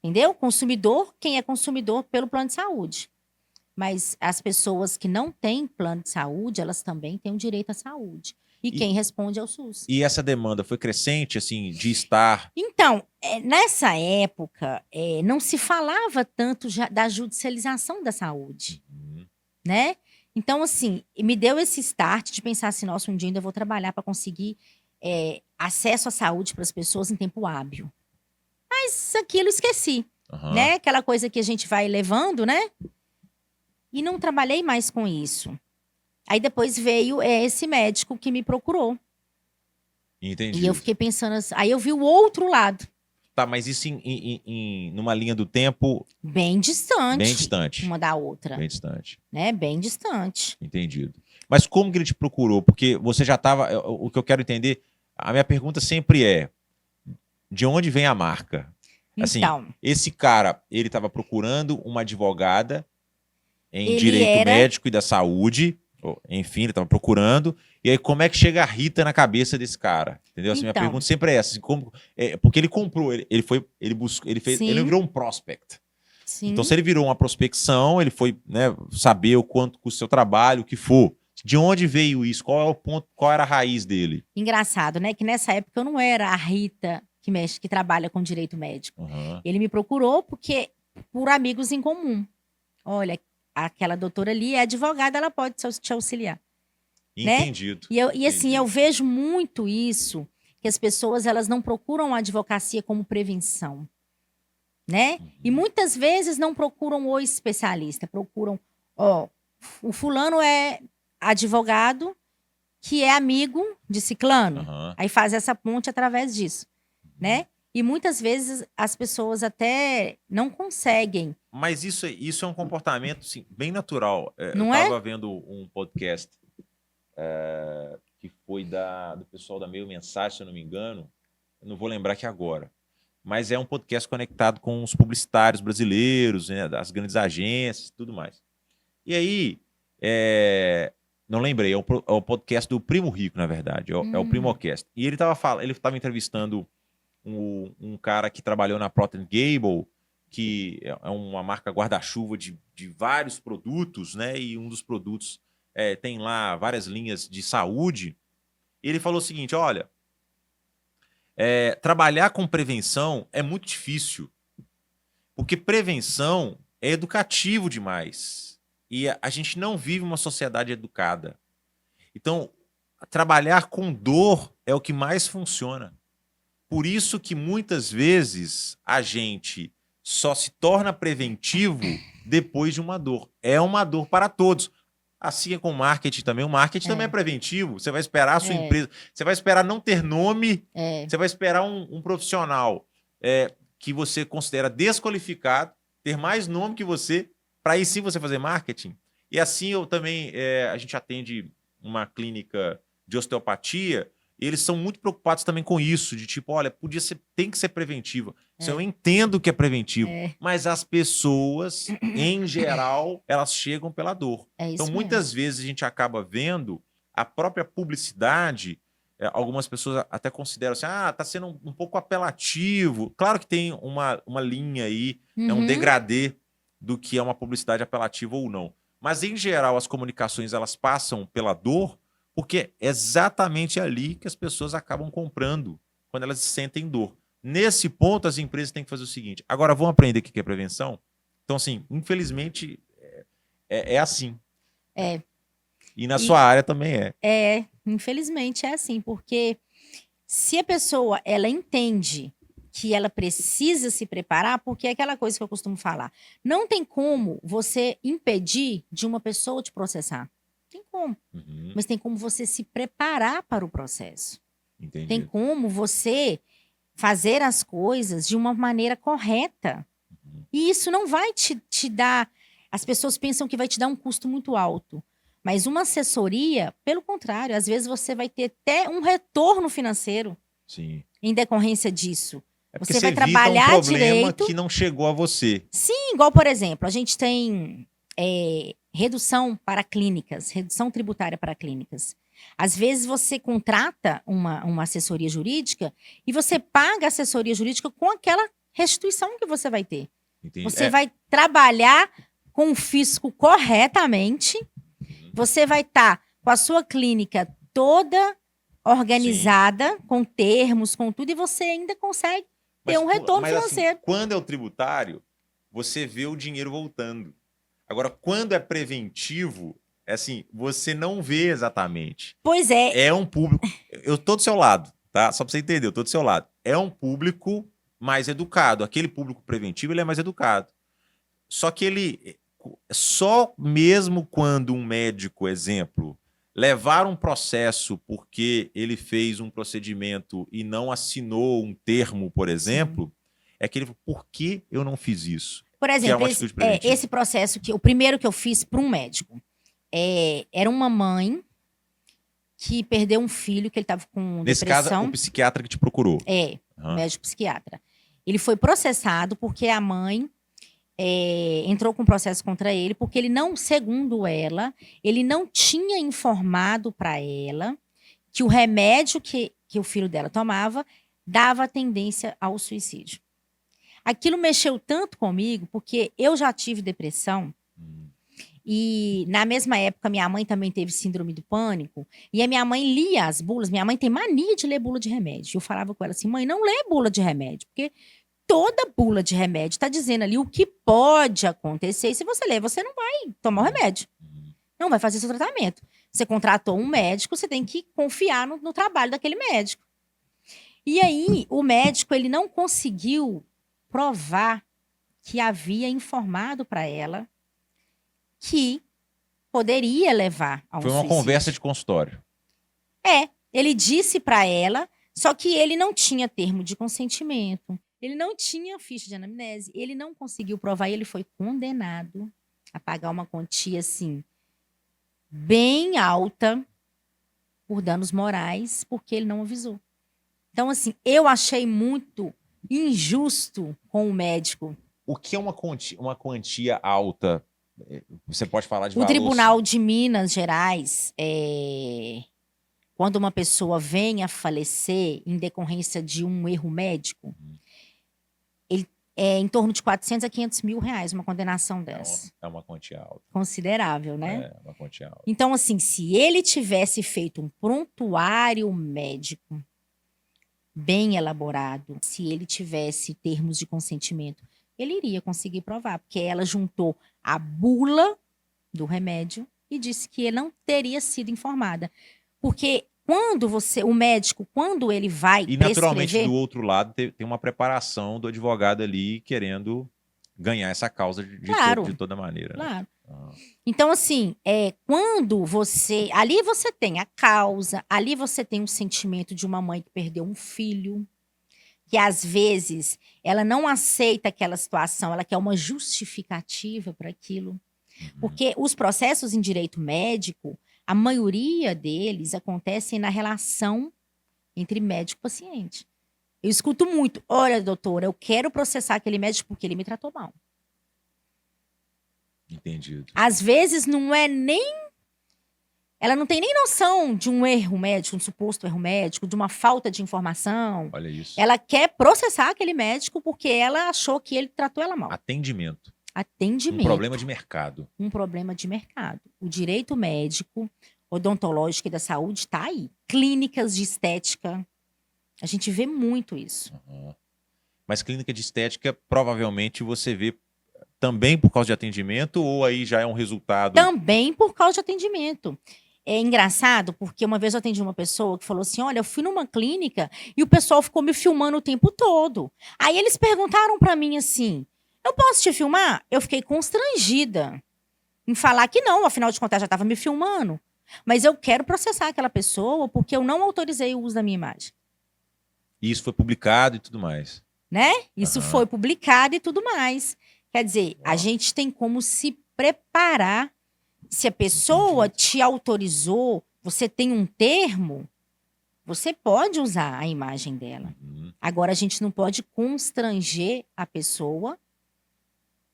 Entendeu? Consumidor, quem é consumidor pelo plano de saúde. Mas as pessoas que não têm plano de saúde, elas também têm o direito à saúde. E E, quem responde é o SUS. e essa demanda foi crescente, assim, de estar. Então, nessa época, não se falava tanto da judicialização da saúde, Uhum. né? Então, assim, me deu esse start de pensar assim, nossa, um dia ainda vou trabalhar para conseguir acesso à saúde para as pessoas em tempo hábil. Mas aquilo esqueci, Aham. né? Aquela coisa que a gente vai levando, né? E não trabalhei mais com isso. Aí depois veio esse médico que me procurou. E eu Entendido. fiquei pensando assim, aí eu vi o outro lado, Tá, mas isso numa linha do tempo bem distante bem distante. uma da outra, Bem distante. né? Bem distante. Entendido. Mas como que ele te procurou? Porque você já estava. O que eu quero entender, a minha pergunta sempre é: de onde vem a marca? Assim, Então, esse cara, ele estava procurando uma advogada em ele direito era, médico e da saúde, enfim, ele estava procurando. E aí, como é que chega a Rita na cabeça desse cara? Entendeu? Assim, minha então, pergunta sempre é essa: assim, porque ele comprou, ele foi, ele buscou, ele sim, virou um prospect. Então, sim. se ele virou uma prospecção, ele foi, né, saber o quanto custa o seu trabalho, o que for. De onde veio isso? Qual é o ponto, qual era a raiz dele? Engraçado, né? Que nessa época eu não era a Rita que mexe, que trabalha com direito médico. Uhum. Ele me procurou por amigos em comum. Olha, aquela doutora ali é advogada, ela pode te auxiliar, né? Entendido. E assim, eu vejo muito isso, que as pessoas elas não procuram a advocacia como prevenção, né? E muitas vezes não procuram o especialista, procuram, ó, o fulano é advogado que é amigo de ciclano. Uhum. Aí faz essa ponte através disso, né? E muitas vezes as pessoas até não conseguem, Mas isso é um comportamento assim, bem natural. Eu não é? estava vendo um podcast que foi do pessoal da Meio Mensagem, se eu não me engano. Eu não vou lembrar aqui agora. Mas é um podcast conectado com os publicitários brasileiros, né, das grandes agências e tudo mais. E aí, não lembrei, é o podcast do Primo Rico, na verdade, é o Primocast. E ele estava entrevistando um cara que trabalhou na Procter Gamble, que é uma marca guarda-chuva de vários produtos, né? E um dos produtos tem lá várias linhas de saúde. E ele falou o seguinte: olha, trabalhar com prevenção é muito difícil, porque prevenção é educativo demais. E a gente não vive uma sociedade educada. Então, trabalhar com dor é o que mais funciona. Por isso que muitas vezes a gente só se torna preventivo depois de uma dor. É uma dor para todos. Assim é com o marketing também. O marketing também é preventivo. Você vai esperar a sua empresa. Você vai esperar não ter nome. Você vai esperar um profissional que você considera desqualificado, ter mais nome que você, para aí sim você fazer marketing. E assim eu também, a gente atende uma clínica de osteopatia eles são muito preocupados também com isso, de tipo, olha, tem que ser preventivo. Isso eu entendo que é preventivo, mas as pessoas, em geral, elas chegam pela dor. É Então, isso muitas vezes a gente acaba vendo a própria publicidade, algumas pessoas até consideram assim, tá sendo um pouco apelativo. Claro que tem uma linha aí, um degradê do que é uma publicidade apelativa ou não. Mas, em geral, as comunicações elas passam pela dor, porque é exatamente ali que as pessoas acabam comprando, quando elas sentem dor. Nesse ponto, as empresas têm que fazer o seguinte. Agora, vamos aprender o que é prevenção? Então, assim, infelizmente, é assim. É. E na sua área também é. Infelizmente é assim, porque se a pessoa ela entende que ela precisa se preparar, porque é aquela coisa que eu costumo falar, não tem como você impedir de uma pessoa te processar. Tem como. Mas tem como você se preparar para o processo. Entendi. Tem como você fazer as coisas de uma maneira correta. E isso não vai te dar... As pessoas pensam que vai te dar um custo muito alto. Mas uma assessoria, pelo contrário, às vezes você vai ter até um retorno financeiro. Sim. Em decorrência disso. É porque você vai evita trabalhar um problema direito. que não chegou a você. Sim, igual, por exemplo, a gente tem redução para clínicas, redução tributária para clínicas. Às vezes você contrata uma assessoria jurídica e você paga a assessoria jurídica com aquela restituição que você vai ter. Entendi. Você vai trabalhar com o fisco corretamente, você vai estar com a sua clínica toda organizada, com termos, com tudo, e você ainda consegue ter um retorno financeiro. Assim, quando é o tributário, você vê o dinheiro voltando. Agora, quando é preventivo, assim, você não vê exatamente. Pois é. É um público... Eu tô do seu lado, tá? Só pra você entender, eu tô do seu lado. É um público mais educado. Aquele público preventivo, ele é mais educado. Só que ele... Só mesmo quando um médico, exemplo, levar um processo porque ele fez um procedimento e não assinou um termo, por exemplo, é que ele falou, por que eu não fiz isso? Por exemplo, esse processo, o primeiro que eu fiz para um médico, era uma mãe que perdeu um filho, que ele estava com Nesse depressão. caso, o psiquiatra que te procurou. Médico psiquiatra. Ele foi processado porque a mãe entrou com processo contra ele, porque ele não, segundo ela, ele não tinha informado para ela que o remédio que o filho dela tomava dava tendência ao suicídio. Aquilo mexeu tanto comigo, porque eu já tive depressão, e na mesma época minha mãe também teve síndrome do pânico, e a minha mãe lia as bulas. Minha mãe tem mania de ler bula de remédio. Eu falava com ela assim, mãe, não lê bula de remédio, porque toda bula de remédio está dizendo ali o que pode acontecer. E se você ler, você não vai tomar o remédio. Não vai fazer seu tratamento. Você contratou um médico, você tem que confiar no trabalho daquele médico. E aí, o médico, ele não conseguiu provar que havia informado para ela que poderia levar a um suicídio. Foi uma conversa de consultório. Ele disse para ela, só que ele não tinha termo de consentimento. Ele não tinha ficha de anamnese, ele não conseguiu provar e ele foi condenado a pagar uma quantia, assim, bem alta por danos morais, porque ele não avisou. Então, assim, eu achei muito injusto com o médico. O que é uma quantia alta? Você pode falar de valor? O Tribunal de Minas Gerais, quando uma pessoa vem a falecer em decorrência de um erro médico, em torno de 400 a 500 mil reais, uma condenação dessa. É uma quantia alta. Considerável, né? É uma quantia alta. Então, assim, se ele tivesse feito um prontuário médico bem elaborado, se ele tivesse termos de consentimento, ele iria conseguir provar, porque ela juntou a bula do remédio e disse que ele não teria sido informada. Porque o médico, quando ele vai prescrever... E naturalmente, do outro lado, tem uma preparação do advogado ali querendo ganhar essa causa de toda maneira. Claro. Né? Então, assim, quando você... Ali você tem a causa, ali você tem um sentimento de uma mãe que perdeu um filho, que às vezes ela não aceita aquela situação, ela quer uma justificativa para aquilo. Porque os processos em direito médico, a maioria deles acontecem na relação entre médico e paciente. Eu escuto muito. Olha, doutora, eu quero processar aquele médico porque ele me tratou mal. Entendido. Às vezes não é nem. Ela não tem nem noção de um erro médico, um suposto erro médico, de uma falta de informação. Olha isso. Ela quer processar aquele médico porque ela achou que ele tratou ela mal. Atendimento. Atendimento. Um problema de mercado. Um problema de mercado. O direito médico, odontológico e da saúde está aí. Clínicas de estética. A gente vê muito isso. Uhum. Mas clínica de estética, provavelmente você vê também por causa de atendimento ou aí já é um resultado? Também por causa de atendimento. É engraçado porque uma vez eu atendi uma pessoa que falou assim: olha, eu fui numa clínica e o pessoal ficou me filmando o tempo todo. Aí eles perguntaram pra mim assim: eu posso te filmar? Eu fiquei constrangida em falar que não, afinal de contas já estava me filmando. Mas eu quero processar aquela pessoa porque eu não autorizei o uso da minha imagem. E isso foi publicado e tudo mais. Né? Isso Aham. foi publicado e tudo mais. Quer dizer, a Uau. gente tem como se preparar. Se a pessoa Entendi. te autorizou, você tem um termo, você pode usar a imagem dela. Uhum. Agora, a gente não pode constranger a pessoa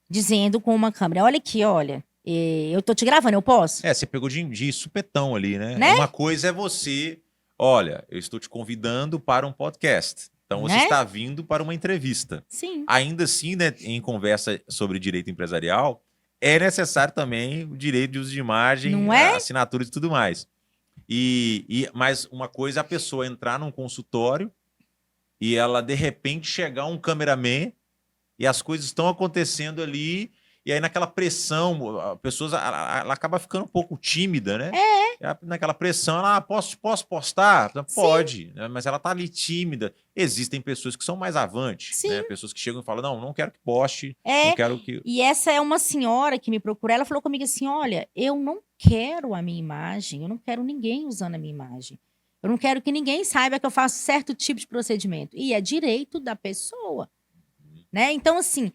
dizendo com uma câmera: olha aqui, olha, eu tô te gravando, eu posso? Você pegou de supetão ali, né? Né? Uma coisa é você, olha, eu estou te convidando para um podcast. Então você Né? está vindo para uma entrevista. Sim. Ainda assim, né, em conversa sobre direito empresarial, é necessário também o direito de uso de imagem, Não é? assinatura e tudo mais. Mas uma coisa é a pessoa entrar num consultório e ela, de repente, chegar um cameraman e as coisas estão acontecendo ali, e aí naquela pressão, a pessoa ela acaba ficando um pouco tímida, né? Naquela pressão, ela, posso postar? Sim. Pode, né? Mas ela tá ali tímida. Existem pessoas que são mais avantes, Sim. né? Pessoas que chegam e falam, não quero que poste, É. não quero que... E essa é uma senhora que me procurou, ela falou comigo assim: olha, eu não quero a minha imagem, eu não quero ninguém usando a minha imagem. Eu não quero que ninguém saiba que eu faço certo tipo de procedimento. E é direito da pessoa. Né? Então, assim,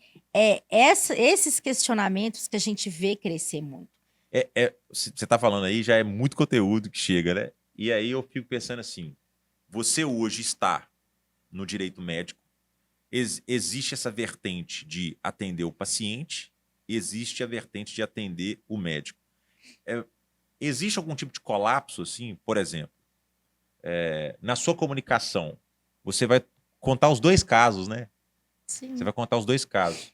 esses questionamentos que a gente vê crescer muito. Você tá falando aí, já é muito conteúdo que chega, né? E aí eu fico pensando assim, você hoje está no direito médico, existe essa vertente de atender o paciente, existe a vertente de atender o médico. Existe algum tipo de colapso, assim, por exemplo, na sua comunicação, você vai contar os dois casos, né? Sim. Você vai contar os dois casos.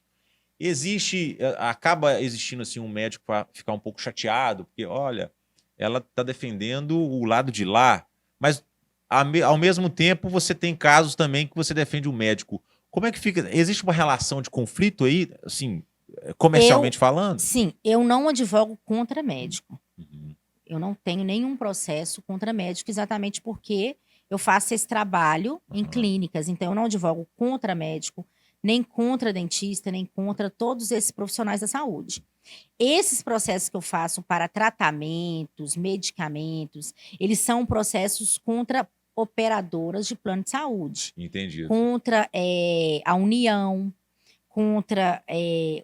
Acaba existindo assim um médico para ficar um pouco chateado, porque, olha, ela está defendendo o lado de lá, mas ao mesmo tempo você tem casos também que você defende o médico. Como é que fica? Existe uma relação de conflito aí, assim, comercialmente falando? Sim, eu não advogo contra médico. Uhum. Eu não tenho nenhum processo contra médico, exatamente porque eu faço esse trabalho em clínicas. Então, eu não advogo contra médico, nem contra dentista, nem contra todos esses profissionais da saúde. Esses processos que eu faço para tratamentos, medicamentos, eles são processos contra operadoras de plano de saúde. Entendido. Contra a União, contra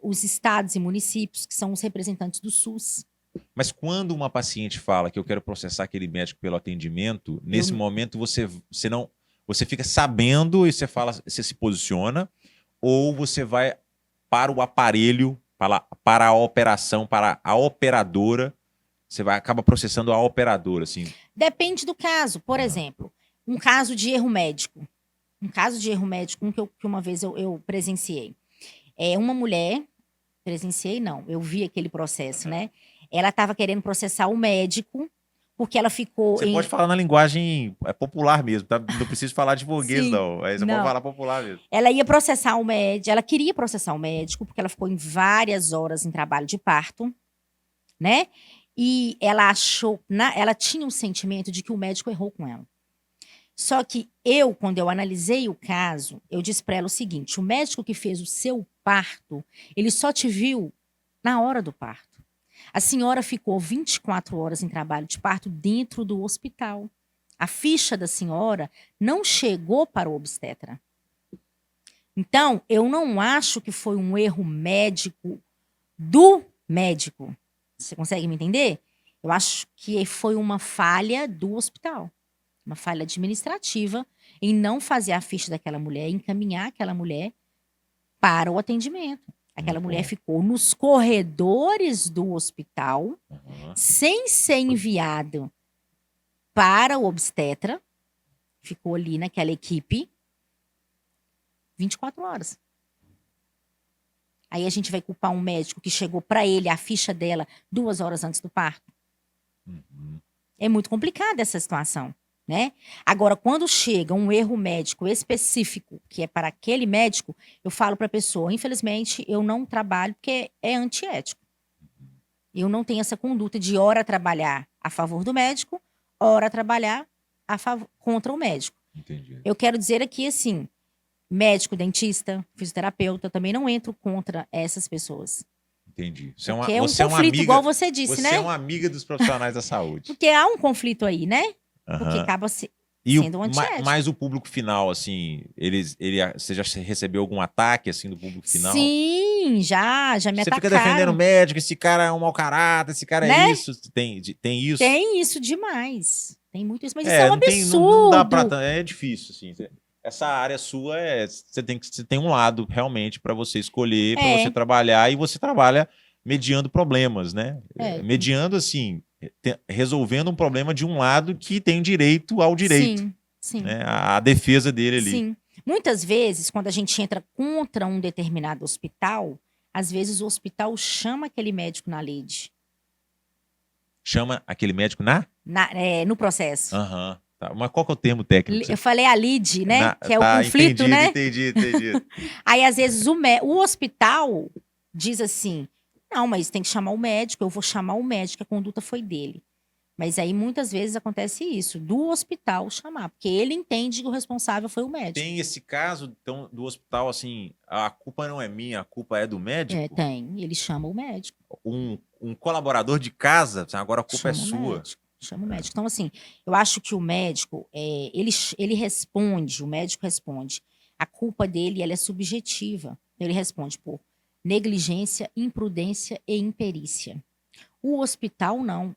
os estados e municípios, que são os representantes do SUS. Mas quando uma paciente fala que eu quero processar aquele médico pelo atendimento, nesse momento você fica sabendo e você se posiciona, ou você vai para o aparelho, para a operação, para a operadora, acaba processando a operadora, assim. Depende do caso. Por exemplo, um caso de erro médico. Um caso de erro médico, que uma vez eu presenciei. Uma mulher, presenciei não, eu vi aquele processo, né? Ela estava querendo processar o médico, porque ela ficou Você pode falar na linguagem popular mesmo, tá? Não precisa falar de português, Sim, não. Aí você pode falar popular mesmo. Ela ia processar o médico, ela queria processar o médico, porque ela ficou em várias horas em trabalho de parto, né? E ela achou, ela tinha um sentimento de que o médico errou com ela. Só que quando eu analisei o caso, eu disse para ela o seguinte: o médico que fez o seu parto, ele só te viu na hora do parto. A senhora ficou 24 horas em trabalho de parto dentro do hospital. A ficha da senhora não chegou para o obstetra. Então, eu não acho que foi um erro médico do médico. Você consegue me entender? Eu acho que foi uma falha do hospital. uma falha administrativa em não fazer a ficha daquela mulher, encaminhar aquela mulher para o atendimento. Aquela Muito mulher bom. ficou nos corredores do hospital, Aham. sem ser enviado para o obstetra, ficou ali naquela equipe 24 horas. Aí a gente vai culpar um médico que chegou para ele a ficha dela 2 horas antes do parto. Uhum. É muito complicada essa situação, né? Agora, quando chega um erro médico específico, que é para aquele médico, eu falo para a pessoa, infelizmente, eu não trabalho porque é antiético. Eu não tenho essa conduta de ora trabalhar a favor do médico, ora trabalhar contra o médico. Entendi. Eu quero dizer aqui, assim, médico, dentista, fisioterapeuta, também não entro contra essas pessoas. Entendi. Porque é um Você é uma conflito, igual amiga, você disse, você né? é uma amiga dos profissionais da saúde. Porque há um conflito aí, né? Porque Aham. acaba E sendo um antiético. mas o público final, assim, você já recebeu algum ataque, assim, do público final? Sim, já me Você fica defendendo o atacaram, médico, esse cara é um mau caráter, esse cara é né? isso. Tem isso? Tem isso demais. Tem muito isso, mas isso é um Não dá absurdo. pra. É difícil, assim. Essa área sua você tem um lado realmente para você escolher, para você É, trabalhar, e você trabalha mediando problemas, né? é. Mediando, assim, resolvendo um problema de um lado que tem direito ao direito, Sim, sim, né? A defesa dele ali. sim. Muitas vezes, quando a gente entra contra um determinado hospital, às vezes o hospital chama aquele médico na lide, Chama aquele médico no processo. Aham. Tá. Mas qual que é o termo técnico? Eu falei a lide, né? Que é o Tá, conflito, entendido, né? entendido. Aí, às vezes, o hospital diz assim: não, mas tem que chamar o médico, eu vou chamar o médico, a conduta foi dele. Mas aí, muitas vezes, acontece isso, do hospital chamar, porque ele entende que o responsável foi o médico. Tem esse caso então, do hospital, assim, a culpa não é minha, a culpa é do médico? Tem, ele chama o médico. Um colaborador de casa, agora a culpa é Chama o sua. médico. Chama o médico. Então, assim, eu acho que o médico, ele responde, o médico responde. A culpa dele, ela é subjetiva. Ele responde por negligência, imprudência e imperícia. O hospital, não.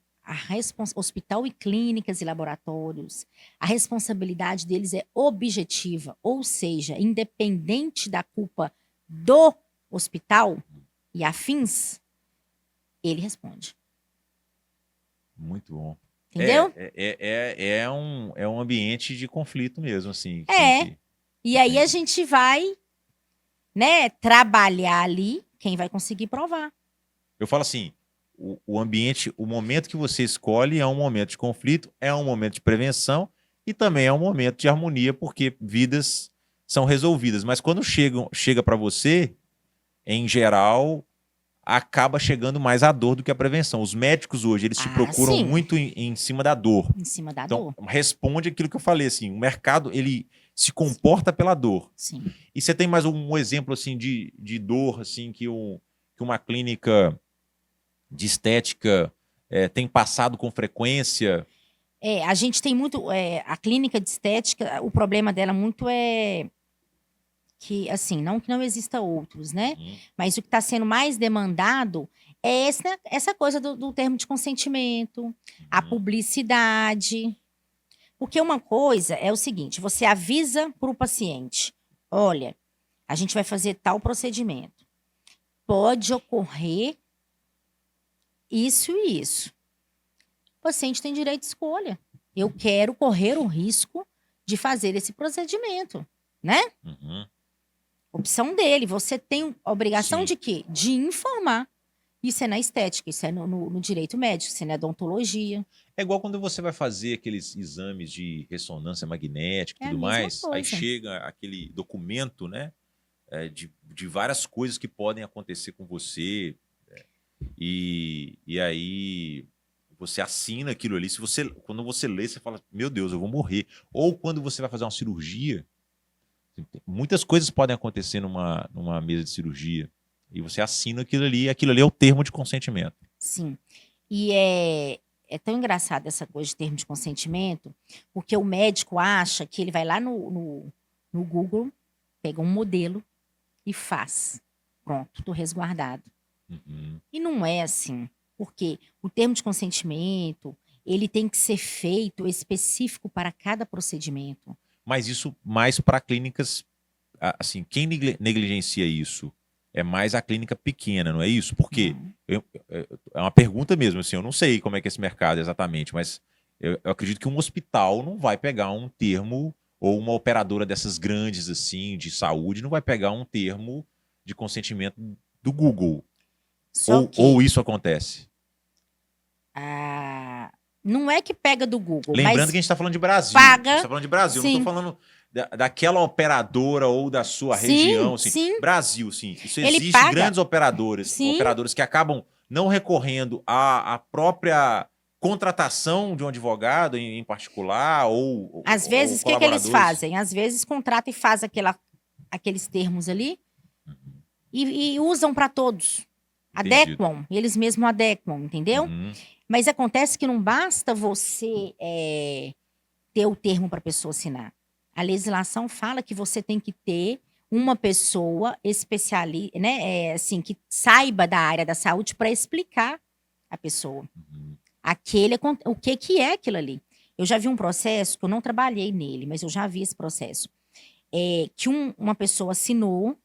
Hospital e clínicas e laboratórios, a responsabilidade deles é objetiva, ou seja, independente da culpa do hospital e afins, ele responde. Muito bom. Entendeu? É um ambiente de conflito mesmo, assim. E aí a Entendi. gente vai, né, trabalhar ali quem vai conseguir provar. Eu falo assim, o ambiente, o momento que você escolhe é um momento de conflito, é um momento de prevenção e também é um momento de harmonia, porque vidas são resolvidas. Mas quando chega para você, em geral, acaba chegando mais a dor do que a prevenção. Os médicos hoje, eles te procuram sim. muito em cima da dor. Em cima da Então, dor. responde aquilo que eu falei, assim, o mercado, ele se comporta pela dor. Sim. E você tem mais um exemplo, assim, de dor, assim, que uma clínica de estética tem passado com frequência? A gente tem muito, a clínica de estética, o problema dela muito é que, assim, não que não exista outros, né? Uhum. Mas o que está sendo mais demandado é essa coisa do termo de consentimento, a Uhum. publicidade. Porque uma coisa é o seguinte, você avisa para o paciente, olha, a gente vai fazer tal procedimento. Pode ocorrer isso e isso. O paciente tem direito de escolha. Eu quero correr o risco de fazer esse procedimento, né? Uhum. Opção dele. Você tem a obrigação Sim. de quê? De informar. Isso é na estética, isso é no direito médico, isso é na odontologia. É igual quando você vai fazer aqueles exames de ressonância magnética e É a tudo mesma mais, aí coisa. chega aquele documento, né, de várias coisas que podem acontecer com você, e aí você assina aquilo ali. Quando você lê, você fala, meu Deus, eu vou morrer. Ou quando você vai fazer uma cirurgia, muitas coisas podem acontecer numa mesa de cirurgia, e você assina aquilo ali é o termo de consentimento. Sim. E é tão engraçado essa coisa de termo de consentimento, porque o médico acha que ele vai lá no Google, pega um modelo e faz. Pronto, tô resguardado. Uhum. E não é assim. Porque o termo de consentimento, ele tem que ser feito específico para cada procedimento. Mas isso mais para clínicas, assim, quem negligencia isso é mais a clínica pequena, não é isso? Porque Não. é uma pergunta mesmo, assim, eu não sei como é que é esse mercado exatamente, mas eu acredito que um hospital não vai pegar um termo, ou uma operadora dessas grandes, assim, de saúde, não vai pegar um termo de consentimento do Google. Só Ou que isso acontece? não é que pega do Google, Lembrando que mas a gente está falando de Brasil. A gente paga, está falando de Brasil, eu não estou sim, falando daquela operadora ou da sua região. sim, Assim. sim. Brasil, sim. Isso Ele existe paga, grandes operadores, sim. operadores que acabam não recorrendo à própria contratação de um advogado em particular Às ou vezes, o que que eles colaboradores. fazem? Às vezes contrata e faz aqueles termos ali e usam para todos. Entendido. Adequam, eles mesmos adequam, entendeu? Uhum. Mas acontece que não basta você ter o termo para a pessoa assinar. A legislação fala que você tem que ter uma pessoa especialista, né, assim, que saiba da área da saúde para explicar a pessoa. Uhum. O que é aquilo ali. Eu já vi um processo, que eu não trabalhei nele, mas eu já vi esse processo. Que uma pessoa assinou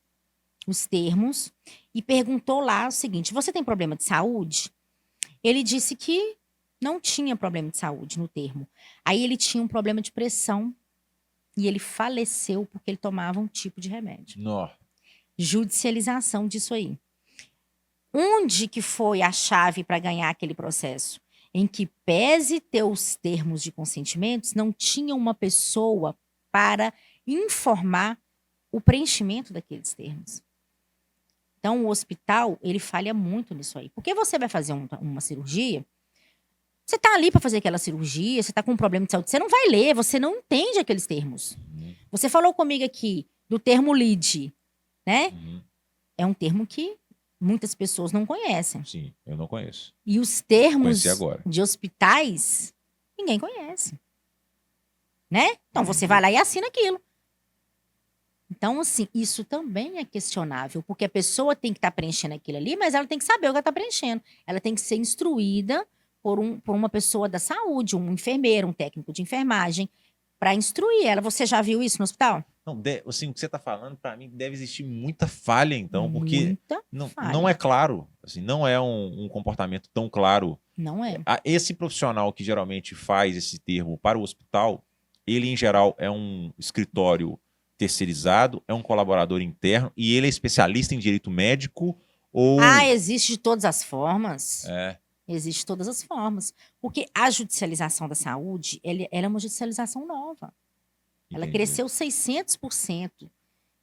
os termos e perguntou lá o seguinte: você tem problema de saúde? Ele disse que não tinha problema de saúde no termo. Aí ele tinha um problema de pressão e ele faleceu porque ele tomava um tipo de remédio. Nó. Judicialização disso aí. Onde que foi a chave para ganhar aquele processo? Em que, pese ter os termos de consentimentos, não tinha uma pessoa para informar o preenchimento daqueles termos. Então, o hospital, ele falha muito nisso aí. Porque você vai fazer uma cirurgia, você está ali para fazer aquela cirurgia, você está com um problema de saúde, você não vai ler, você não entende aqueles termos. Uhum. Você falou comigo aqui do termo LID, né? Uhum. É um termo que muitas pessoas não conhecem. Sim, eu não conheço. E os Conheci termos agora. de hospitais, ninguém conhece. Né? Então você Entendi. vai lá e assina aquilo. Então, assim, isso também é questionável, porque a pessoa tem que estar preenchendo aquilo ali, mas ela tem que saber o que ela está preenchendo. Ela tem que ser instruída por uma pessoa da saúde, um enfermeiro, um técnico de enfermagem, para instruir ela. Você já viu isso no hospital? Não, assim, o que você está falando, para mim, deve existir muita falha, então, porque Muita não falha. é claro, assim, não é um comportamento tão claro. Não é. Esse profissional que geralmente faz esse termo para o hospital, ele, em geral, é um escritório terceirizado, é um colaborador interno, e ele é especialista em direito médico ou... Existe de todas as formas. É, Existe de todas as formas. Porque a judicialização da saúde, ela é uma judicialização nova. Ela entendi. cresceu 600%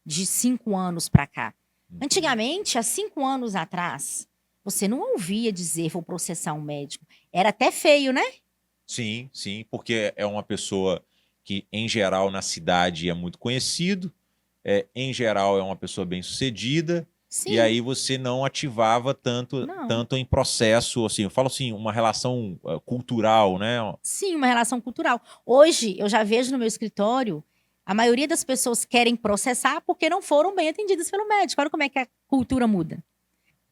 de 5 anos para cá. Entendi. Antigamente, há 5 anos atrás, você não ouvia dizer vou processar um médico. Era até feio, né? Sim, sim, porque é uma pessoa que, em geral, na cidade é muito conhecido, em geral é uma pessoa bem-sucedida, e Sim, aí você não ativava tanto, não. tanto em processo, assim, eu falo assim, uma relação cultural, né? Sim, uma relação cultural. Hoje, eu já vejo no meu escritório, a maioria das pessoas querem processar porque não foram bem atendidas pelo médico. Olha como é que a cultura muda.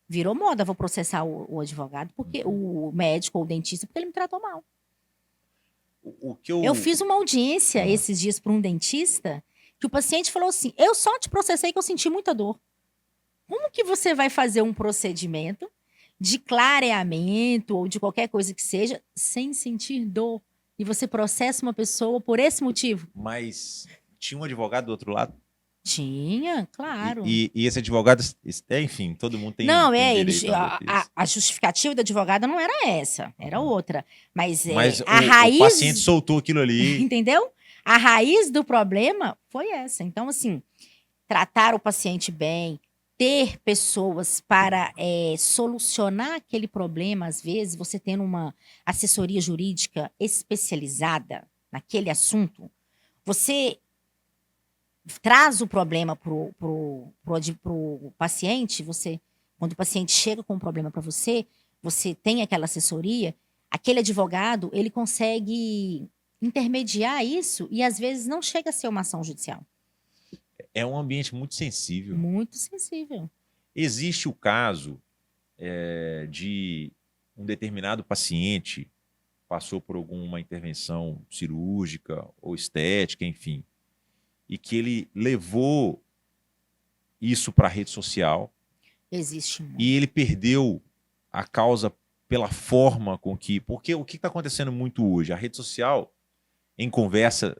Virou moda, vou processar o advogado, porque o médico ou o dentista, porque ele me tratou mal. O que Eu fiz uma audiência esses dias para um dentista, que o paciente falou assim: eu só te processei que eu senti muita dor. Como que você vai fazer um procedimento de clareamento ou de qualquer coisa que seja sem sentir dor? E você processa uma pessoa por esse motivo? Mas tinha um advogado do outro lado? Tinha, claro. E esse advogado, enfim, todo mundo tem, Não, tem eles, direito a defesa. a justificativa da advogada não era essa, era outra. Mas, Mas a o raiz. paciente soltou aquilo ali. Entendeu? A raiz do problema foi essa. Então, assim, tratar o paciente bem, ter pessoas para solucionar aquele problema, às vezes, você tendo uma assessoria jurídica especializada naquele assunto, você traz o problema pro paciente, quando o paciente chega com um problema para você, você tem aquela assessoria, aquele advogado, ele consegue intermediar isso e às vezes não chega a ser uma ação judicial. É um ambiente muito sensível. Muito sensível. Existe o caso de um determinado paciente passou por alguma intervenção cirúrgica ou estética, enfim, e que ele levou isso para a rede social Existe muito. e ele perdeu a causa pela forma com que... Porque o que está acontecendo muito hoje? A rede social, em conversa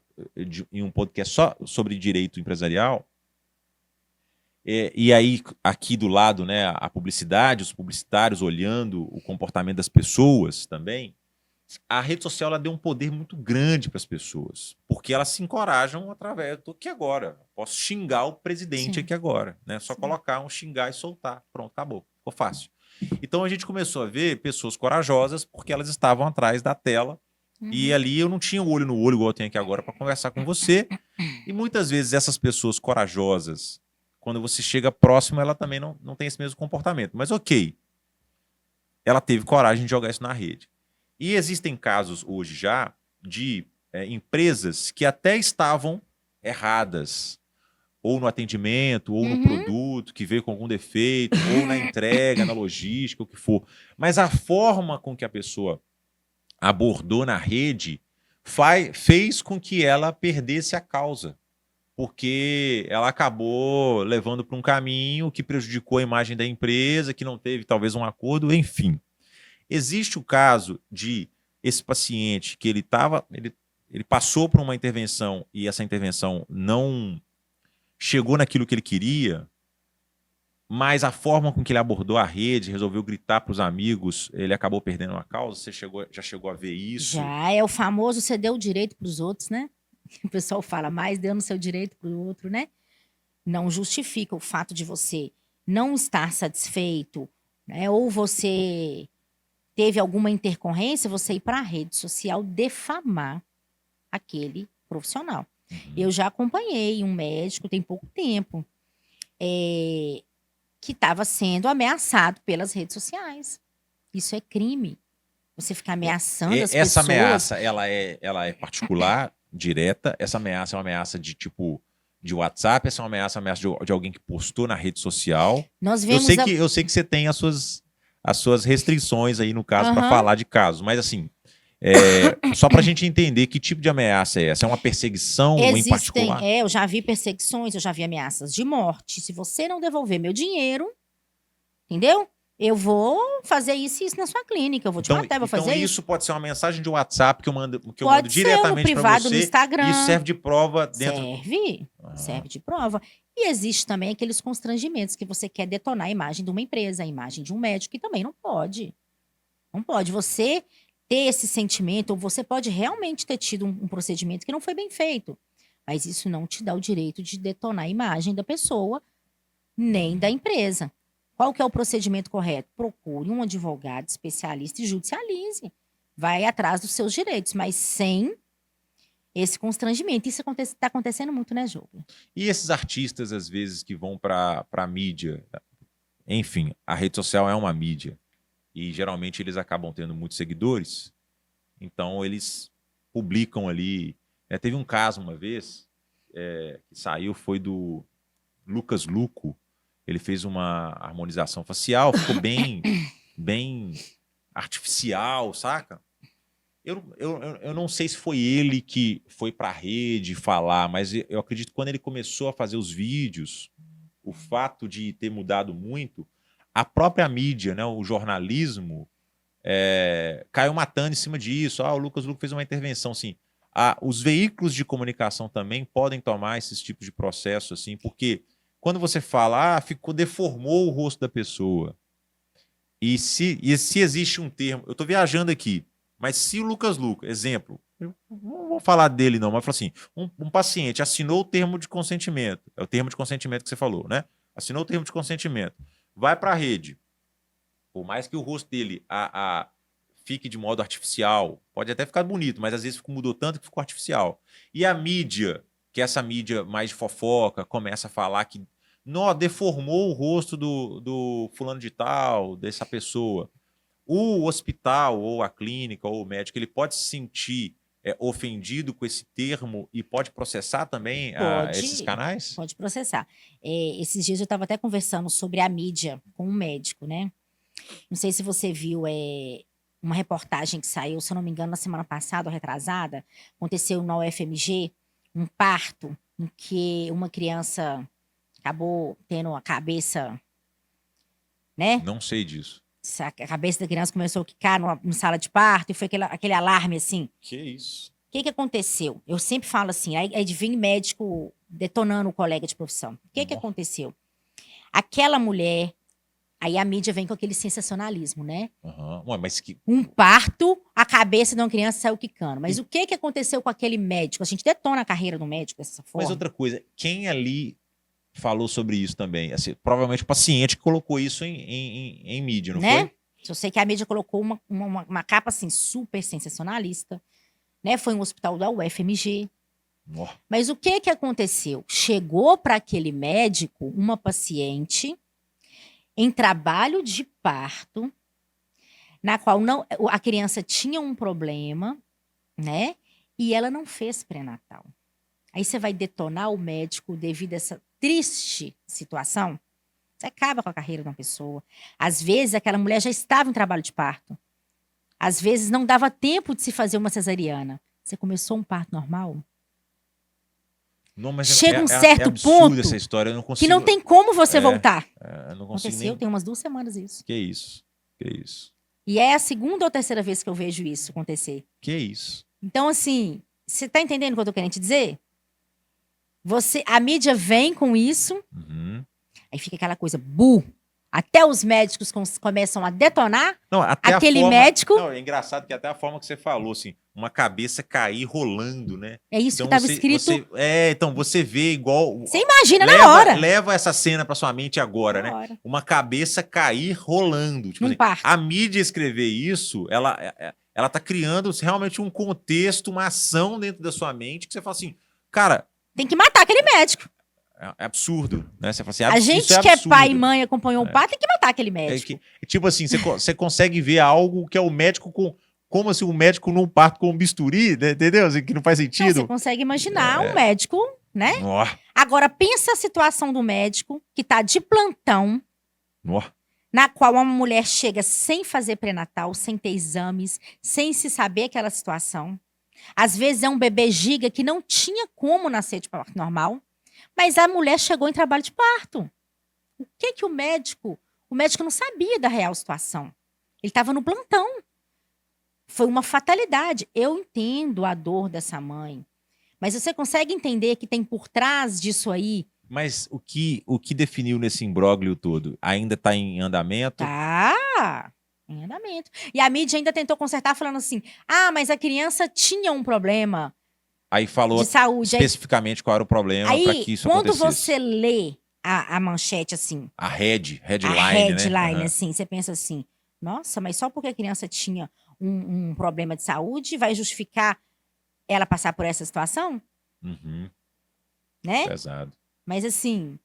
em um podcast só sobre direito empresarial, e aí aqui do lado, né, a publicidade, os publicitários olhando o comportamento das pessoas também, a rede social ela deu um poder muito grande para as pessoas, porque elas se encorajam através. Estou aqui agora, posso xingar o presidente Sim. aqui agora, né? Só Sim. colocar um xingar e soltar, pronto, acabou, ficou fácil. Então a gente começou a ver pessoas corajosas porque elas estavam atrás da tela e ali eu não tinha o olho no olho igual eu tenho aqui agora para conversar com você. E muitas vezes essas pessoas corajosas, quando você chega próximo, ela também não tem esse mesmo comportamento. Mas ok, ela teve coragem de jogar isso na rede. E existem casos hoje já de empresas que até estavam erradas, ou no atendimento, ou no produto, que veio com algum defeito, ou na entrega, na logística, o que for. Mas a forma com que a pessoa abordou na rede fez com que ela perdesse a causa, porque ela acabou levando para um caminho que prejudicou a imagem da empresa, que não teve talvez um acordo, enfim. Existe o caso de esse paciente que ele passou por uma intervenção e essa intervenção não chegou naquilo que ele queria, mas a forma com que ele abordou a rede, resolveu gritar para os amigos, ele acabou perdendo a causa. Você já chegou a ver isso? Já é o famoso você deu o direito para os outros, né? O pessoal fala mais dando seu direito para o outro, né? Não justifica o fato de você não estar satisfeito, né? Ou você teve alguma intercorrência, você ir para a rede social defamar aquele profissional. Eu já acompanhei um médico, tem pouco tempo, que estava sendo ameaçado pelas redes sociais. Isso é crime. Você ficar ameaçando as Essa pessoas. ameaça, ela é particular, direta? Essa ameaça é uma ameaça de tipo de WhatsApp? Essa é uma ameaça de alguém que postou na rede social? Nós Eu vemos sei que você tem as suas restrições aí no caso para Aham. falar de casos, mas assim, só para a gente entender que tipo de ameaça é essa? É uma perseguição em particular? eu já vi perseguições, eu já vi ameaças de morte. Se você não devolver meu dinheiro, entendeu? Eu vou fazer isso e isso na sua clínica. Eu vou te matar, eu vou fazer Então isso. isso pode ser uma mensagem de WhatsApp que eu mando Pode ser no diretamente para privado, no você e Instagram. isso serve de prova dentro... Serve de prova. E existe também aqueles constrangimentos que você quer detonar a imagem de uma empresa, a imagem de um médico, que também não pode. Não pode. Você ter esse sentimento, ou você pode realmente ter tido um procedimento que não foi bem feito. Mas isso não te dá o direito de detonar a imagem da pessoa, nem da empresa. Qual que é o procedimento correto? Procure um advogado especialista e judicialize. Vai atrás dos seus direitos, mas sem esse constrangimento. Isso está acontecendo muito, né, Júlio? E esses artistas, às vezes, que vão para a mídia, enfim, a rede social é uma mídia, e geralmente eles acabam tendo muitos seguidores, então eles publicam ali. Teve um caso uma vez, que saiu, foi do Lucas Luco, ele fez uma harmonização facial, ficou bem artificial, saca? Eu não sei se foi ele que foi para a rede falar, mas eu acredito que quando ele começou a fazer os vídeos, o fato de ter mudado muito, a própria mídia, né, o jornalismo, caiu matando em cima disso. O Lucas Luco fez uma intervenção, assim. Os veículos de comunicação também podem tomar esses tipos de processo, assim, porque quando você fala, deformou o rosto da pessoa, e se existe um termo, eu estou viajando aqui, mas se o Lucas Luco, exemplo, eu não vou falar dele não, mas assim, um paciente assinou o termo de consentimento, é o termo de consentimento que você falou, né? Assinou o termo de consentimento, vai para a rede, por mais que o rosto dele fique de modo artificial, pode até ficar bonito, mas às vezes mudou tanto que ficou artificial. E a mídia, que é essa mídia mais de fofoca, começa a falar que deformou o rosto do fulano de tal, dessa pessoa. O hospital, ou a clínica, ou o médico, ele pode se sentir ofendido com esse termo e pode processar também esses canais? Pode processar. Esses dias eu estava até conversando sobre a mídia com um médico, né? Não sei se você viu, uma reportagem que saiu, se eu não me engano, na semana passada ou retrasada, aconteceu na UFMG, um parto em que uma criança acabou tendo a cabeça, né? Não sei disso. A cabeça da criança começou a quicar no sala de parto e foi aquele alarme assim. Que isso? O que aconteceu? Eu sempre falo assim, aí vem médico detonando o colega de profissão. O que Nossa. aconteceu? Aquela mulher, aí a mídia vem com aquele sensacionalismo, né? Aham. Ué, mas que. Um parto, a cabeça de uma criança saiu quicando. Mas o que aconteceu com aquele médico? A gente detona a carreira do médico dessa forma. Mas outra coisa, quem ali falou sobre isso também? Assim, provavelmente o paciente que colocou isso em mídia, não né? foi? Eu sei que a mídia colocou uma capa assim super sensacionalista, né? Foi um hospital da UFMG. Ó. Mas o que aconteceu? Chegou para aquele médico uma paciente em trabalho de parto, na qual não, a criança tinha um problema, né? E ela não fez pré-natal. Aí você vai detonar o médico devido a essa triste situação? Você acaba com a carreira de uma pessoa. Às vezes, aquela mulher já estava em trabalho de parto. Às vezes, não dava tempo de se fazer uma cesariana. Você começou um parto normal? Não, mas Chega um é certo absurdo ponto essa história. Eu não que consigo. não tem como você É, voltar. Eu não consigo Aconteceu, nem. tem umas 2 semanas isso. Que isso? Que isso? E é a segunda ou terceira vez que eu vejo isso acontecer. Que isso? Então, assim, você tá entendendo o que eu tô querendo te dizer? A mídia vem com isso, Uhum. aí fica aquela coisa, até os médicos começam a detonar Não, até aquele a forma, médico. Não, é engraçado que até a forma que você falou, assim, uma cabeça cair rolando, né? É isso Então que estava escrito. então você vê igual. Você imagina na hora. Leva essa cena pra sua mente agora, Na né? hora. Uma cabeça cair rolando. Tipo Num assim, parto. a mídia escrever isso, ela tá criando realmente um contexto, uma ação dentro da sua mente que você fala assim, cara, Tem que matar aquele médico. é absurdo, né? Você fala assim, A isso gente é que é absurdo. pai e mãe acompanhou o parto, tem que matar aquele É médico. tipo assim, você consegue ver algo que é o médico com. Como assim o médico num parto com um bisturi, né? Entendeu? Assim, que não faz Não, você sentido. consegue imaginar um médico, né? Ó, Agora, pensa a situação do médico que tá de plantão, ó. na qual uma mulher chega sem fazer pré-natal, sem ter exames, sem se saber aquela situação. Às vezes é um bebê giga que não tinha como nascer de parto normal, mas a mulher chegou em trabalho de parto. O que o médico não sabia da real situação. Ele estava no plantão. Foi uma fatalidade. Eu entendo a dor dessa mãe, mas você consegue entender que tem por trás disso aí? Mas o que definiu nesse imbróglio todo? Ainda está em andamento? Tá em andamento. E a mídia ainda tentou consertar falando assim, mas a criança tinha um problema Aí falou de saúde. especificamente qual era o problema para Aí, que isso quando acontecesse. você lê a manchete assim, A headline, a headline, né? Aham. assim, você pensa assim, nossa, mas só porque a criança tinha um problema de saúde vai justificar ela passar por essa situação? Uhum. Né? Pesado. Mas assim,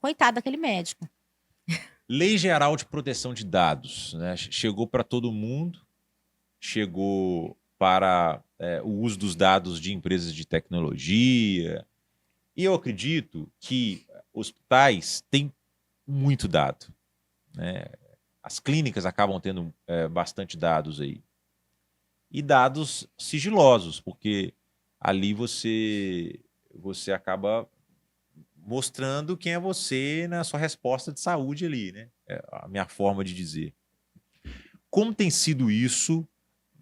coitado daquele médico. Lei Geral de Proteção de Dados, né? Chegou para todo mundo, chegou para o uso dos dados de empresas de tecnologia. E eu acredito que hospitais têm muito dado, né? As clínicas acabam tendo bastante dados aí. E dados sigilosos, porque ali você acaba mostrando quem é você na sua resposta de saúde ali, né? É a minha forma de dizer. Como tem sido isso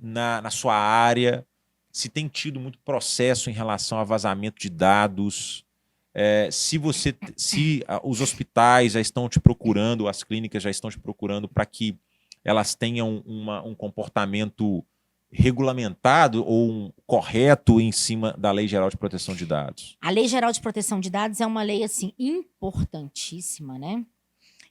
na sua área? Se tem tido muito processo em relação a vazamento de dados? Se os hospitais já estão te procurando, as clínicas já estão te procurando para que elas tenham um comportamento regulamentado ou correto em cima da Lei Geral de Proteção de Dados? A Lei Geral de Proteção de Dados é uma lei assim importantíssima, né?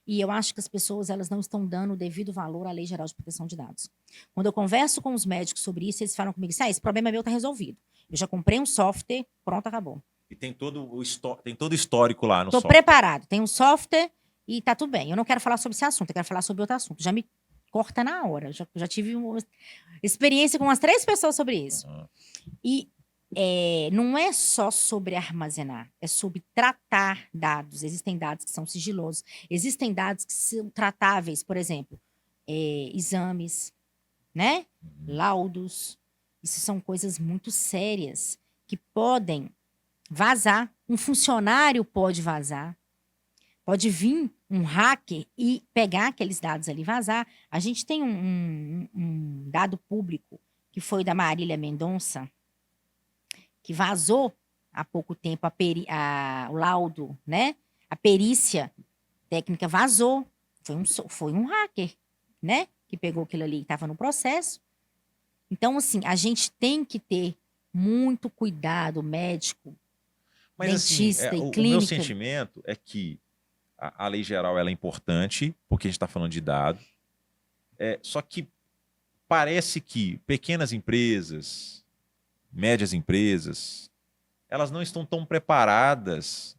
E eu acho que as pessoas elas não estão dando o devido valor à Lei Geral de Proteção de Dados. Quando eu converso com os médicos sobre isso, eles falam comigo assim, esse problema meu está resolvido. Eu já comprei um software, pronto, acabou. E tem todo o histórico lá no Estou software. preparado, tem um software e tá tudo bem. Eu não quero falar sobre esse assunto, eu quero falar sobre outro assunto. Já me corta na hora. Já tive uma experiência com umas 3 pessoas sobre isso. Uhum. E não é só sobre armazenar, é sobre tratar dados. Existem dados que são sigilosos, existem dados que são tratáveis, por exemplo, exames, né? Uhum. Laudos. Isso são coisas muito sérias que podem vazar. Um funcionário pode vazar. Pode vir um hacker e pegar aqueles dados ali e vazar. A gente tem um dado público que foi da Marília Mendonça, que vazou há pouco tempo o laudo, né? A perícia técnica vazou. Foi um hacker, né? Que pegou aquilo ali e estava no processo. Então, assim, a gente tem que ter muito cuidado, médico, Mas assim, dentista e o meu clínica. sentimento é que a lei geral ela é importante, porque a gente está falando de dado. Só que parece que pequenas empresas, médias empresas, elas não estão tão preparadas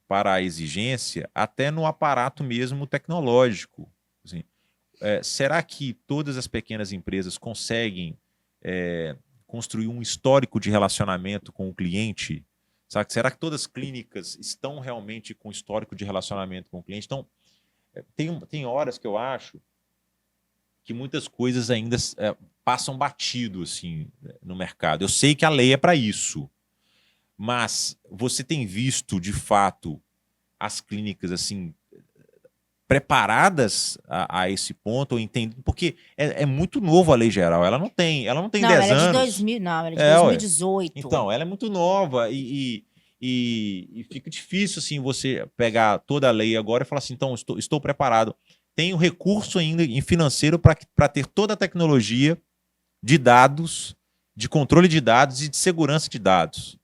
para a exigência, até no aparato mesmo tecnológico. Assim, será que todas as pequenas empresas conseguem construir um histórico de relacionamento com o cliente? Sabe? Será que todas as clínicas estão realmente com histórico de relacionamento com o cliente? Então, tem horas que eu acho que muitas coisas ainda passam batido assim, no mercado. Eu sei que a lei é para isso, mas você tem visto, de fato, as clínicas assim preparadas a esse ponto, ou entendendo? Porque é muito novo a lei geral, ela não tem Não, 10 ela é de anos. 2000, não, ela é de Ué. 2018. Então, ela é muito nova e fica difícil assim você pegar toda a lei agora e falar assim, então, estou preparado. Tenho recurso ainda em financeiro para ter toda a tecnologia de dados, de controle de dados e de segurança de dados.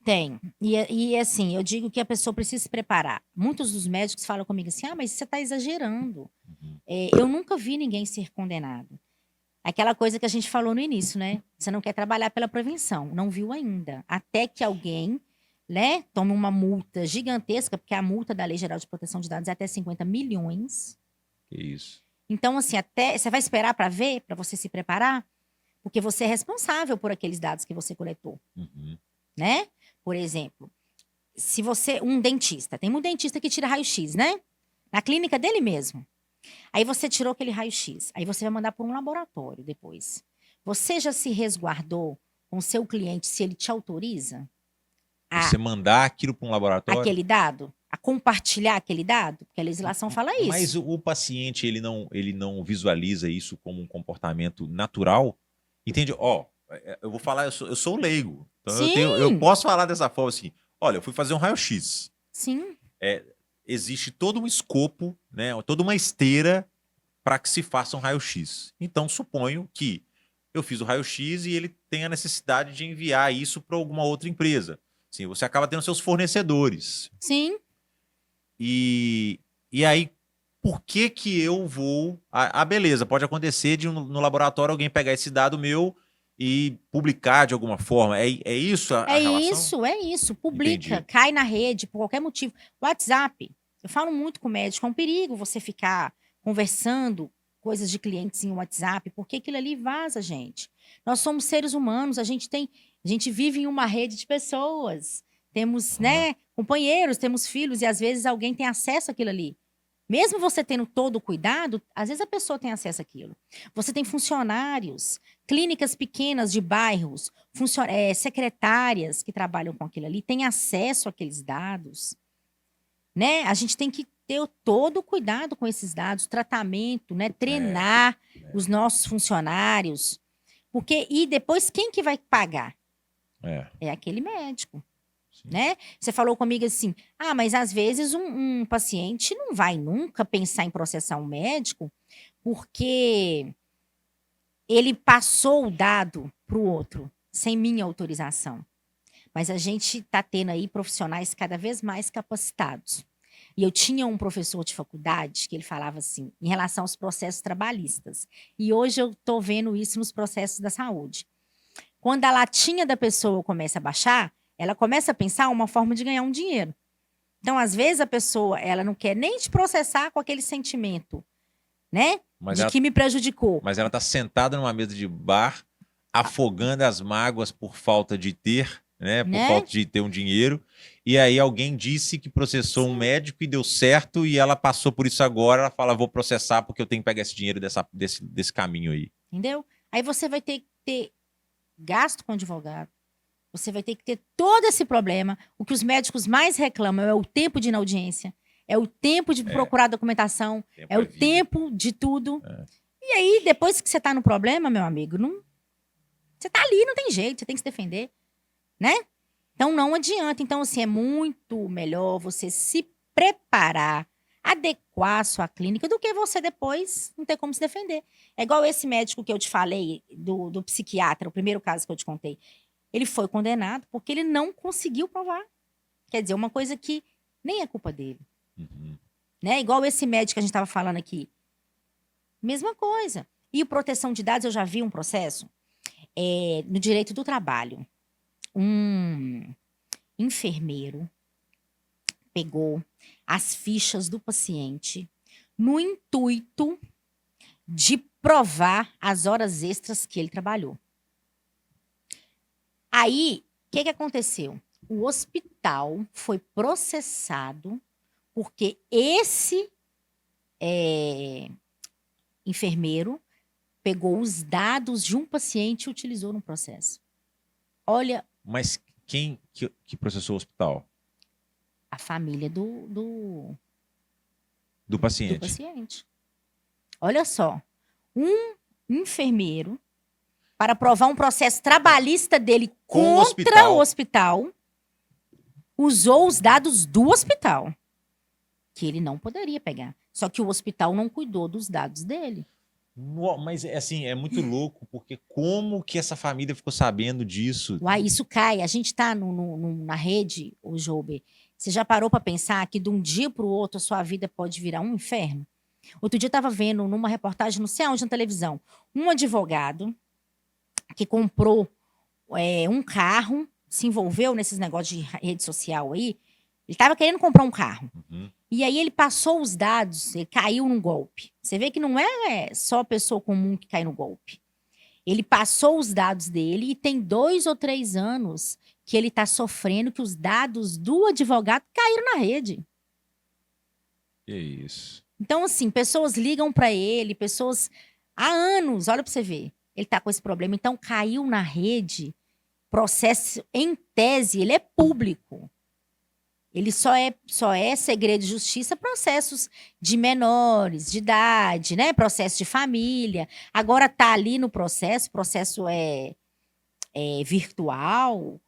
Tem. E assim, eu digo que a pessoa precisa se preparar. Muitos dos médicos falam comigo assim: ah, mas você está exagerando. Uhum. Eu nunca vi ninguém ser condenado. Aquela coisa que a gente falou no início, né? Você não quer trabalhar pela prevenção, não viu ainda. Até que alguém, né, tome uma multa gigantesca, porque a multa da Lei Geral de Proteção de Dados é até 50 milhões. Que isso. Então, assim, até você vai esperar para ver, para você se preparar, porque você é responsável por aqueles dados que você coletou, Uhum. né? Por exemplo, se você, um dentista, tem um dentista que tira raio-x, né? Na clínica dele mesmo. Aí você tirou aquele raio-x, aí você vai mandar para um laboratório depois. Você já se resguardou com o seu cliente se ele te autoriza Você mandar aquilo para um laboratório? aquele dado? A compartilhar aquele dado? Porque a legislação fala isso. Mas o paciente ele não visualiza isso como um comportamento natural? Entende? Eu vou falar, eu sou leigo. Então Sim. eu posso falar dessa forma assim: olha, eu fui fazer um raio-x. Sim. Existe todo um escopo, né, toda uma esteira para que se faça um raio-x. Então, suponho que eu fiz o raio-x e ele tem a necessidade de enviar isso para alguma outra empresa. Sim, você acaba tendo seus fornecedores. Sim. E aí, por que eu vou... beleza, pode acontecer de no laboratório alguém pegar esse dado meu e publicar de alguma forma. É isso a relação? É isso. Publica, Entendi. cai na rede por qualquer motivo. WhatsApp. Eu falo muito com o médico, é um perigo você ficar conversando coisas de clientes em WhatsApp, porque aquilo ali vaza, gente. Nós somos seres humanos, a gente vive em uma rede de pessoas. Temos, né, companheiros, temos filhos, e às vezes alguém tem acesso àquilo ali. Mesmo você tendo todo o cuidado, às vezes a pessoa tem acesso àquilo. Você tem funcionários, clínicas pequenas de bairros, secretárias que trabalham com aquilo ali, têm acesso àqueles dados. Né? A gente tem que ter todo o cuidado com esses dados, tratamento, né? Treinar os nossos funcionários. E depois quem que vai pagar? É aquele médico. Né? Você falou comigo assim, mas às vezes um paciente não vai nunca pensar em processar um médico porque ele passou o dado para o outro sem minha autorização. Mas a gente está tendo aí profissionais cada vez mais capacitados. E eu tinha um professor de faculdade que ele falava assim, em relação aos processos trabalhistas. E hoje eu estou vendo isso nos processos da saúde. Quando a latinha da pessoa começa a baixar, ela começa a pensar uma forma de ganhar um dinheiro. Então, às vezes, a pessoa ela não quer nem te processar com aquele sentimento, né? Que me prejudicou. Mas ela está sentada numa mesa de bar, afogando as mágoas por falta de ter, né? Por falta de ter um dinheiro. E aí alguém disse que processou um médico e deu certo, e ela passou por isso agora. Ela fala, vou processar porque eu tenho que pegar esse dinheiro desse caminho aí. Entendeu? Aí você vai ter que ter gasto com advogado. Você vai ter que ter todo esse problema. O que os médicos mais reclamam é o tempo de ir na audiência, é o tempo de procurar documentação, Tempo é o vida. tempo de tudo. É. E aí, depois que você tá no problema, meu amigo, não, você tá ali, não tem jeito, você tem que se defender, né? Então não adianta. Então, assim, é muito melhor você se preparar, adequar a sua clínica, do que você depois não ter como se defender. É igual esse médico que eu te falei, do psiquiatra, o primeiro caso que eu te contei. Ele foi condenado porque ele não conseguiu provar. Quer dizer, uma coisa que nem é culpa dele. Uhum. Né? Igual esse médico que a gente estava falando aqui. Mesma coisa. E o proteção de dados, eu já vi um processo no direito do trabalho. Um enfermeiro pegou as fichas do paciente no intuito de provar as horas extras que ele trabalhou. Aí, o que aconteceu? O hospital foi processado porque esse enfermeiro pegou os dados de um paciente e utilizou no processo. Olha, Mas quem que processou o hospital? a família do Do paciente. paciente. Olha só, um enfermeiro, para provar um processo trabalhista dele Com o contra hospital. o hospital, usou os dados do hospital, que ele não poderia pegar. Só que o hospital não cuidou dos dados dele. Mas assim, é muito louco, porque como que essa família ficou sabendo disso? Uai, isso cai. A gente tá na rede, o Jober. Você já parou para pensar que de um dia para o outro a sua vida pode virar um inferno? Outro dia eu estava vendo numa reportagem, não sei onde, na televisão, um advogado que comprou um carro, se envolveu nesses negócios de rede social aí. Ele estava querendo comprar um carro. Uhum. E aí ele passou os dados, ele caiu num golpe. Você vê que não é só pessoa comum que cai no golpe. Ele passou os dados dele e tem 2 ou 3 anos que ele está sofrendo que os dados do advogado caíram na rede. Que isso. Então, assim, pessoas ligam para ele, pessoas há anos, olha para você ver. Ele está com esse problema. Então, caiu na rede, processo, em tese, ele é público. Ele só é segredo de justiça processos de menores, de idade, né? Processo de família. Agora tá ali no processo, processo é virtual,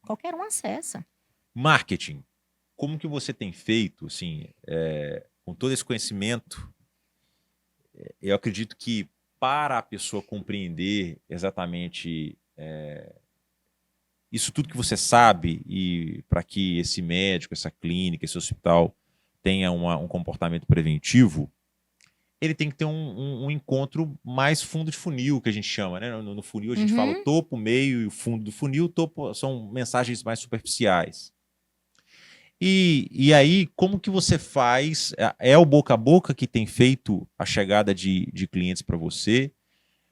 qualquer um acessa. Marketing. Como que você tem feito, assim, com todo esse conhecimento? Eu acredito que para a pessoa compreender exatamente isso tudo que você sabe e para que esse médico, essa clínica, esse hospital tenha um comportamento preventivo, ele tem que ter um encontro mais fundo de funil, que a gente chama, né? No funil a gente fala o topo, o meio e o fundo do funil. O topo são mensagens mais superficiais. E aí, como que você faz? É o boca a boca que tem feito a chegada de clientes para você?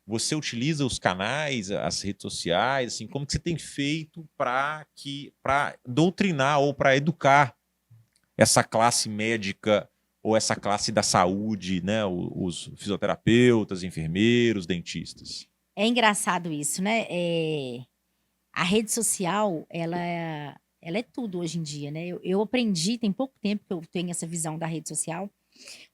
Você utiliza os canais, as redes sociais, assim, como que você tem feito para doutrinar ou para educar essa classe médica ou essa classe da saúde, né? Os fisioterapeutas, enfermeiros, dentistas? É engraçado isso, né? A rede social, ela é tudo hoje em dia, né? Eu aprendi, tem pouco tempo que eu tenho essa visão da rede social,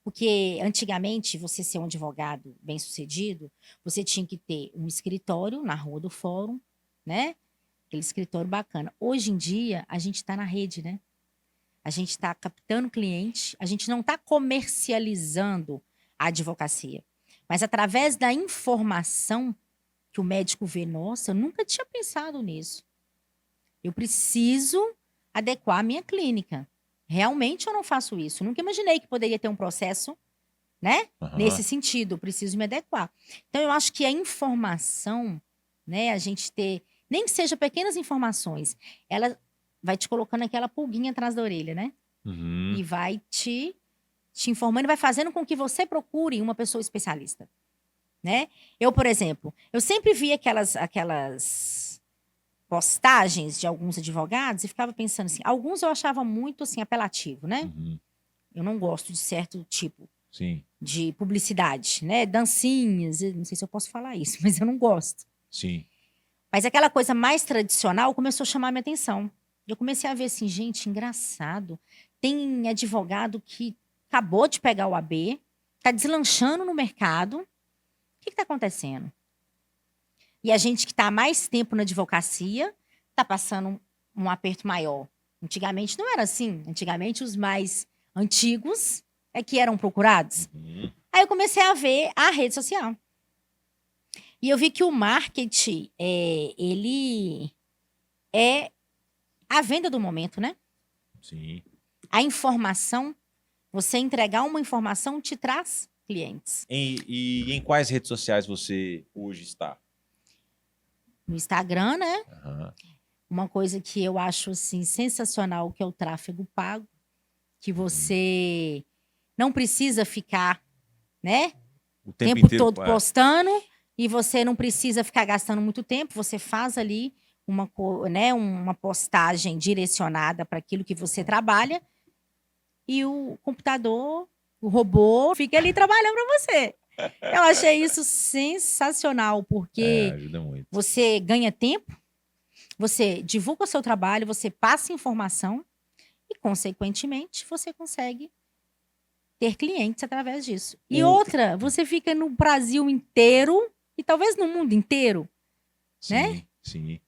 porque antigamente, você ser um advogado bem-sucedido, você tinha que ter um escritório na Rua do Fórum, né? Aquele escritório bacana. Hoje em dia, a gente está na rede, né? A gente está captando cliente, a gente não está comercializando a advocacia. Mas através da informação que o médico vê, nossa, eu nunca tinha pensado nisso. Eu preciso adequar a minha clínica. Realmente eu não faço isso. Nunca imaginei que poderia ter um processo, né? Aham. Nesse sentido, eu preciso me adequar. Então, eu acho que a informação, né? A gente ter, nem que seja pequenas informações, ela vai te colocando aquela pulguinha atrás da orelha, né? Uhum. E vai te informando, vai fazendo com que você procure uma pessoa especialista, né? Eu, por exemplo, eu sempre vi aquelas postagens de alguns advogados e ficava pensando assim, alguns eu achava muito assim apelativo, né? Uhum. Eu não gosto de certo tipo. Sim, de publicidade, né? Dancinhas, eu não sei se eu posso falar isso, mas eu não gosto. sim. Mas aquela coisa mais tradicional começou a chamar minha atenção. Eu comecei a ver assim, gente, engraçado. Tem advogado que acabou de pegar o AB, tá deslanchando no mercado. O que está acontecendo? E a gente que está há mais tempo na advocacia está passando um aperto maior. Antigamente não era assim. Antigamente os mais antigos é que eram procurados. Uhum. Aí eu comecei a ver a rede social. E eu vi que o marketing, ele é a venda do momento, né? Sim. A informação, você entregar uma informação te traz clientes. E em quais redes sociais você hoje está? No Instagram, né? Aham. Uma coisa que eu acho assim sensacional, que é o tráfego pago, que você não precisa ficar, né, O o tempo tempo inteiro. todo postando e você não precisa ficar gastando muito tempo, você faz ali né, uma postagem direcionada para aquilo que você trabalha e o computador, o robô, fica ali trabalhando para você. Eu achei isso sensacional, porque Ajuda muito. você ganha tempo, você divulga o seu trabalho, você passa informação e, consequentemente, você consegue ter clientes através disso. E O- outra, você fica no Brasil inteiro e talvez no mundo inteiro, né? Sim, sim.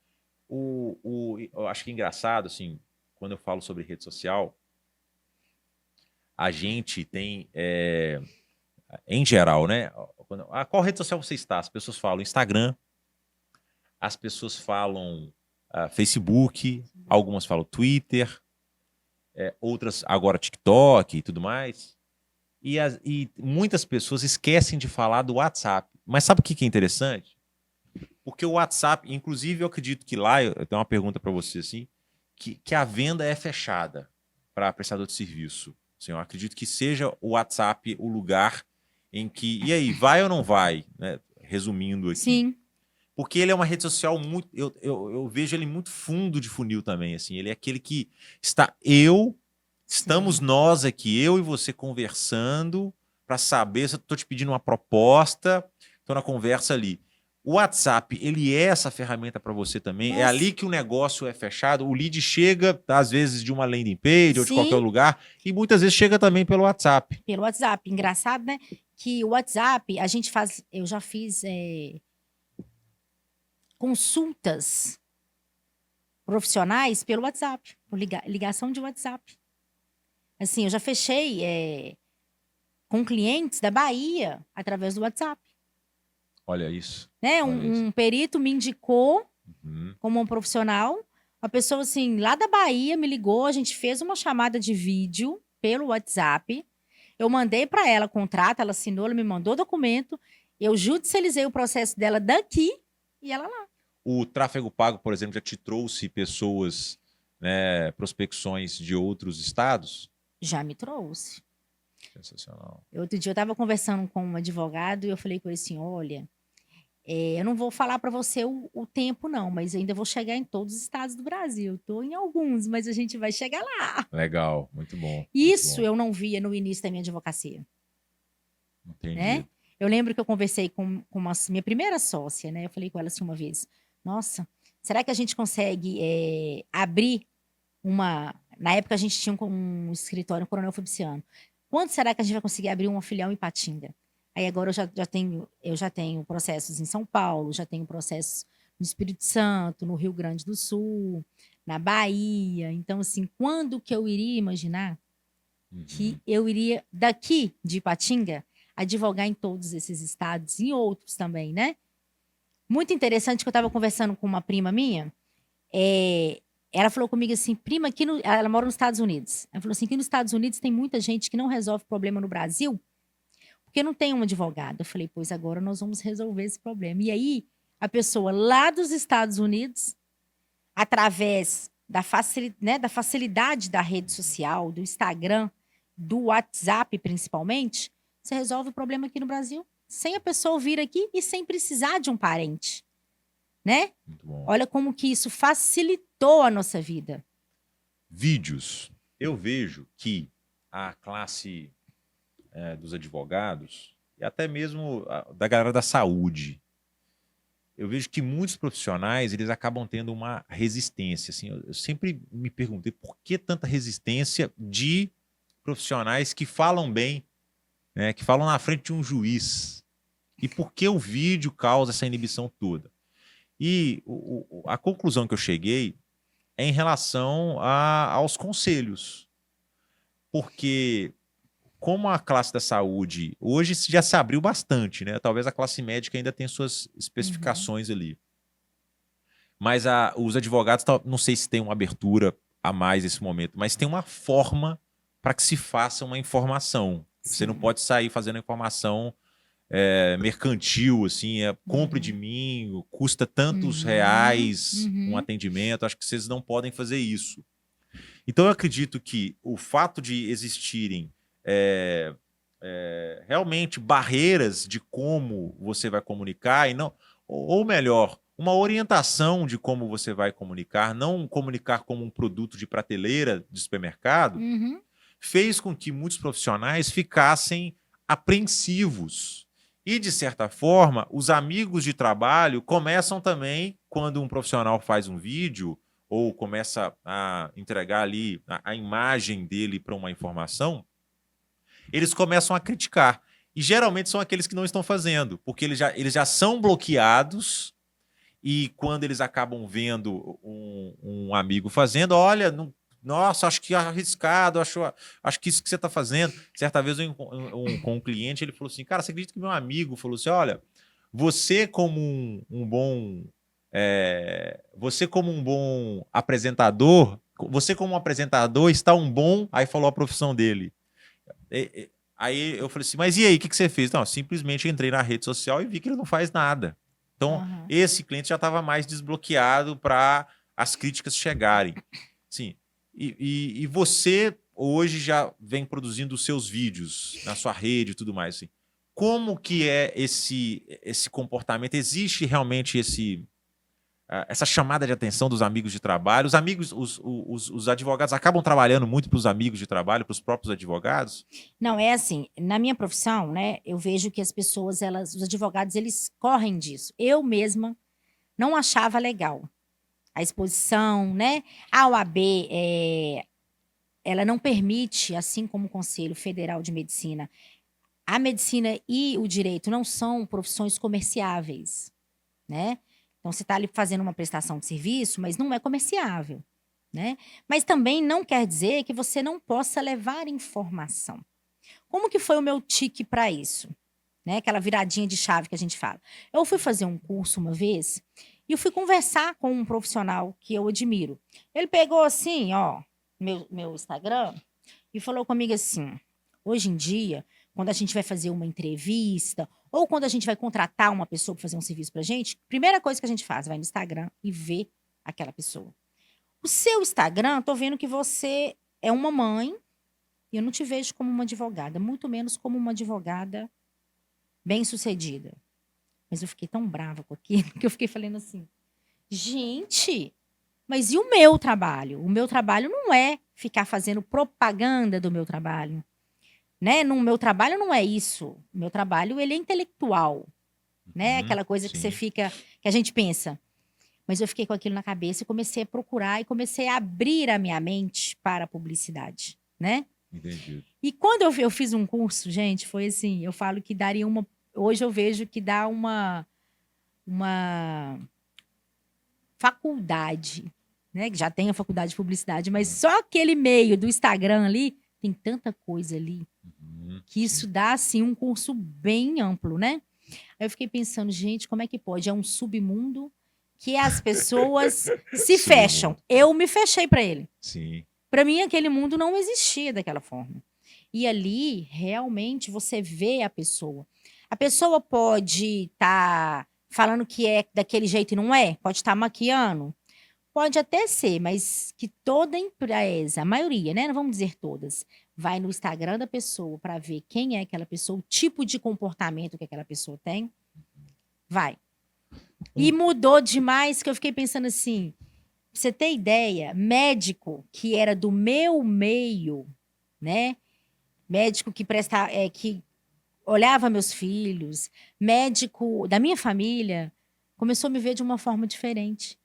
Eu acho que é engraçado, assim, quando eu falo sobre rede social, a gente tem, em geral, né? Qual rede social você está? As pessoas falam Instagram, as pessoas falam Facebook, algumas falam Twitter, outras agora TikTok e tudo mais. E muitas pessoas esquecem de falar do WhatsApp. Mas sabe o que é interessante? Porque o WhatsApp, inclusive, eu acredito que lá, eu tenho uma pergunta para você, assim, que a venda é fechada para prestador de serviço. Assim, eu acredito que seja o WhatsApp o lugar em que. E aí, vai ou não vai? Né? Resumindo aqui. Sim. Porque ele é uma rede social muito. Eu vejo ele muito fundo de funil também. Assim, ele é aquele que está estamos Sim. nós aqui, eu e você conversando para saber se eu estou te pedindo uma proposta, estou na conversa ali. O WhatsApp, ele é essa ferramenta para você também? É Nossa. ali que o negócio é fechado? O lead chega, às vezes, de uma landing page ou de qualquer Sim, lugar, e muitas vezes chega também pelo WhatsApp. pelo WhatsApp. Engraçado, né? Que o WhatsApp, a gente faz. Eu já fiz consultas profissionais pelo WhatsApp, por ligação de WhatsApp. Assim, eu já fechei com clientes da Bahia através do WhatsApp. Olha isso. Né? Olha isso. Um perito me indicou Uhum. como um profissional. A pessoa, assim, lá da Bahia me ligou, a gente fez uma chamada de vídeo pelo WhatsApp. Eu mandei para ela contrato, ela assinou, ela me mandou documento. Eu judicializei o processo dela daqui e ela lá. O tráfego pago, por exemplo, já te trouxe pessoas, né, prospecções de outros estados? Já me trouxe. Sensacional. Outro dia eu estava conversando com um advogado e eu falei com ele assim: olha, eu não vou falar para você o tempo, não, mas eu ainda vou chegar em todos os estados do Brasil. Estou em alguns, mas a gente vai chegar lá. Legal, muito bom. Isso Muito bom. eu não via no início da minha advocacia, né? Entendido. Eu lembro que eu conversei com minha primeira sócia, né? Eu falei com ela assim uma vez: nossa, será que a gente consegue abrir uma. Na época a gente tinha um escritório, um Coronel Fabriciano. Quando será que a gente vai conseguir abrir uma filial em Ipatinga? Aí agora eu já tenho processos em São Paulo, já tenho processos no Espírito Santo, no Rio Grande do Sul, na Bahia. Então, assim, quando que eu iria imaginar que Uhum. eu iria, daqui de Ipatinga, advogar em todos esses estados, em outros também, né? Muito interessante que eu estava conversando com uma prima minha, ela falou comigo assim, prima, ela mora nos Estados Unidos. Ela falou assim, que nos Estados Unidos tem muita gente que não resolve problema no Brasil, porque não tem um advogado. Eu falei, pois agora nós vamos resolver esse problema. E aí, a pessoa lá dos Estados Unidos, através da facilidade da rede social, do Instagram, do WhatsApp principalmente, você resolve o problema aqui no Brasil, sem a pessoa vir aqui e sem precisar de um parente, né? Muito bom. Olha como que isso facilitou a nossa vida. Vídeos. Eu vejo que a classe dos advogados, e até mesmo da galera da saúde, eu vejo que muitos profissionais eles acabam tendo uma resistência. Assim, eu sempre me perguntei por que tanta resistência de profissionais que falam bem, né, que falam na frente de um juiz. E por que o vídeo causa essa inibição toda? E a conclusão que eu cheguei é em relação aos conselhos. Porque como a classe da saúde hoje já se abriu bastante, né? Talvez a classe médica ainda tenha suas especificações ali. Mas os advogados, não sei se tem uma abertura a mais nesse momento, mas tem uma forma para que se faça uma informação. Você não Sim. pode sair fazendo informação mercantil, assim, compre de mim, custa tantos reais um atendimento. Acho que vocês não podem fazer isso. Então, eu acredito que o fato de existirem realmente barreiras de como você vai comunicar, e não, ou melhor, uma orientação de como você vai comunicar, não comunicar como um produto de prateleira de supermercado, fez com que muitos profissionais ficassem apreensivos. E, de certa forma, os amigos de trabalho começam também, quando um profissional faz um vídeo ou começa a entregar ali a imagem dele para uma informação, eles começam a criticar. E geralmente são aqueles que não estão fazendo, porque eles já são bloqueados, e quando eles acabam vendo um amigo fazendo, olha, não, nossa, acho que é arriscado, acho que isso que você está fazendo. Certa vez com um cliente, ele falou assim, cara, você acredita que meu amigo falou assim, olha, você como um bom apresentador, você como um apresentador está um bom, aí falou a profissão dele. Aí eu falei assim, mas e aí, o que você fez? Não, simplesmente entrei na rede social e vi que ele não faz nada. Então, esse cliente já estava mais desbloqueado para as críticas chegarem. Sim. E você hoje já vem produzindo os seus vídeos na sua rede e tudo mais. Assim. Como que é esse comportamento? Existe realmente essa chamada de atenção dos amigos de trabalho? Os amigos, os advogados acabam trabalhando muito para os amigos de trabalho, para os próprios advogados? Não, é assim, na minha profissão, né, eu vejo que as pessoas, os advogados, eles correm disso. Eu mesma não achava legal a exposição, né? A OAB, ela não permite, assim como o Conselho Federal de Medicina, a medicina e o direito não são profissões comerciáveis, né? Então, você está ali fazendo uma prestação de serviço, mas não é comerciável, né? Mas também não quer dizer que você não possa levar informação. Como que foi o meu tique para isso? Né? Aquela viradinha de chave que a gente fala. Eu fui fazer um curso uma vez e eu fui conversar com um profissional que eu admiro. Ele pegou assim, ó, meu Instagram e falou comigo assim: hoje em dia, quando a gente vai fazer uma entrevista ou quando a gente vai contratar uma pessoa para fazer um serviço pra gente, primeira coisa que a gente faz, vai no Instagram e vê aquela pessoa. O seu Instagram, tô vendo que você é uma mãe e eu não te vejo como uma advogada, muito menos como uma advogada bem-sucedida. Mas eu fiquei tão brava com aquilo que eu fiquei falando assim: gente, mas e o meu trabalho? O meu trabalho não é ficar fazendo propaganda do meu trabalho, né? No meu trabalho não é isso. O meu trabalho, ele é intelectual, né? Aquela coisa que você fica, que a gente pensa. Mas eu fiquei com aquilo na cabeça e comecei a procurar e comecei a abrir a minha mente para a publicidade, né? Entendi. E quando eu fiz um curso, gente, foi assim, eu falo que daria uma... Hoje eu vejo que dá uma faculdade, né? Que já tem a faculdade de publicidade, mas só aquele meio do Instagram ali, tem tanta coisa ali, que isso dá, assim, um curso bem amplo, né? Aí eu fiquei pensando, gente, como é que pode? É um submundo que as pessoas se fecham. Eu me fechei para ele. Sim. Para mim, aquele mundo não existia daquela forma. E ali, realmente, você vê a pessoa. A pessoa pode estar falando que é daquele jeito e não é? Pode estar maquiando? Pode até ser, mas que toda empresa, a maioria, né? Não vamos dizer todas, vai no Instagram da pessoa para ver quem é aquela pessoa, o tipo de comportamento que aquela pessoa tem. Vai. E mudou demais, que eu fiquei pensando assim, pra você ter ideia, médico que era do meu meio, né? médico que olhava meus filhos, médico da minha família, começou a me ver de uma forma diferente.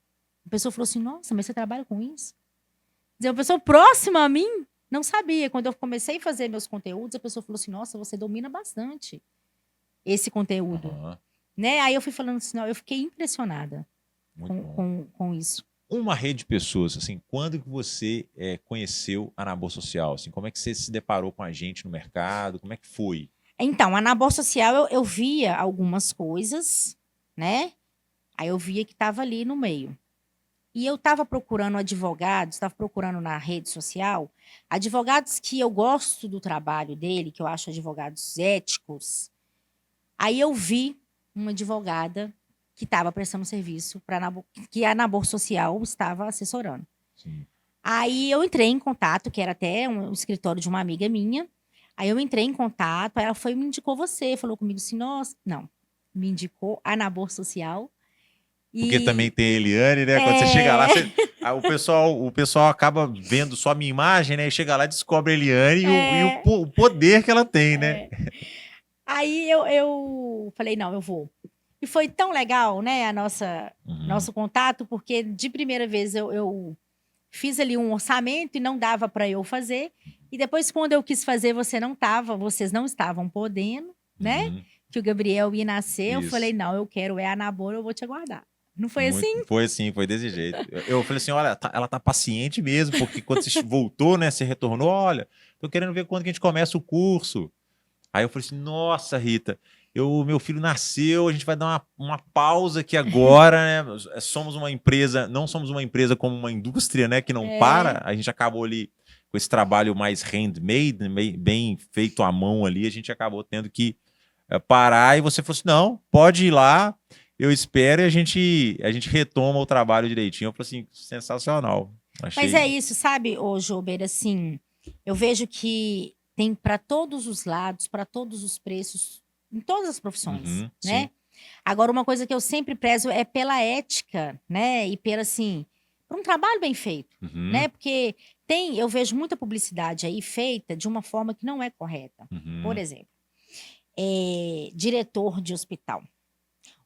A pessoa falou assim, nossa, mas você trabalha com isso? Quer dizer, uma pessoa próxima a mim não sabia. Quando eu comecei a fazer meus conteúdos, a pessoa falou assim, nossa, você domina bastante esse conteúdo. Aham, Né? Aí eu fui falando assim, não, eu fiquei impressionada muito bom. com isso. Uma rede de pessoas, assim, quando que você conheceu a Nabor Social? Assim, como é que você se deparou com a gente no mercado? Como é que foi? Então, a Nabor Social, eu via algumas coisas, né? Aí eu via que estava ali no meio. E eu estava procurando advogados, estava procurando na rede social, advogados que eu gosto do trabalho dele, que eu acho advogados éticos. Aí eu vi uma advogada que estava prestando serviço que a Nabor Social estava assessorando. Sim. Aí eu entrei em contato, que era até um escritório de uma amiga minha. Aí eu entrei em contato, aí ela foi e me indicou você, falou comigo assim, nossa, não, me indicou a Nabor Social. Porque também E tem a Eliane, né? Quando você chega lá, o pessoal acaba vendo só a minha imagem, né? E chega lá e descobre a Eliane o poder que ela tem, né? Aí eu falei, não, eu vou. E foi tão legal, né, nosso contato, porque de primeira vez eu fiz ali um orçamento e não dava para eu fazer. E depois, quando eu quis fazer, vocês não estavam podendo, né? Uhum. Que o Gabriel ia nascer. Eu falei, Isso. não, eu quero a Nabor, eu vou te aguardar. Não foi Muito, assim? foi assim, foi desse jeito. Eu falei assim, olha, ela tá paciente mesmo, porque quando você voltou, né, você retornou, olha, tô querendo ver quando que a gente começa o curso. Aí eu falei assim, nossa, Rita, meu filho nasceu, a gente vai dar uma pausa aqui agora, né? Somos uma empresa, não somos uma empresa como uma indústria, né, que não para. A gente acabou ali com esse trabalho mais handmade, né, bem feito à mão ali, a gente acabou tendo que parar e você falou assim, não, pode ir lá, eu espero e a gente retoma o trabalho direitinho. Eu falei assim, sensacional. Mas Achei. é isso, sabe, ô Jober, assim, eu vejo que tem para todos os lados, para todos os preços, em todas as profissões, Uhum, sim. né? Agora, uma coisa que eu sempre prezo é pela ética, né? E pela, assim, por um trabalho bem feito, Uhum, né? Porque eu vejo muita publicidade aí feita de uma forma que não é correta. Por uhum, exemplo, diretor de hospital.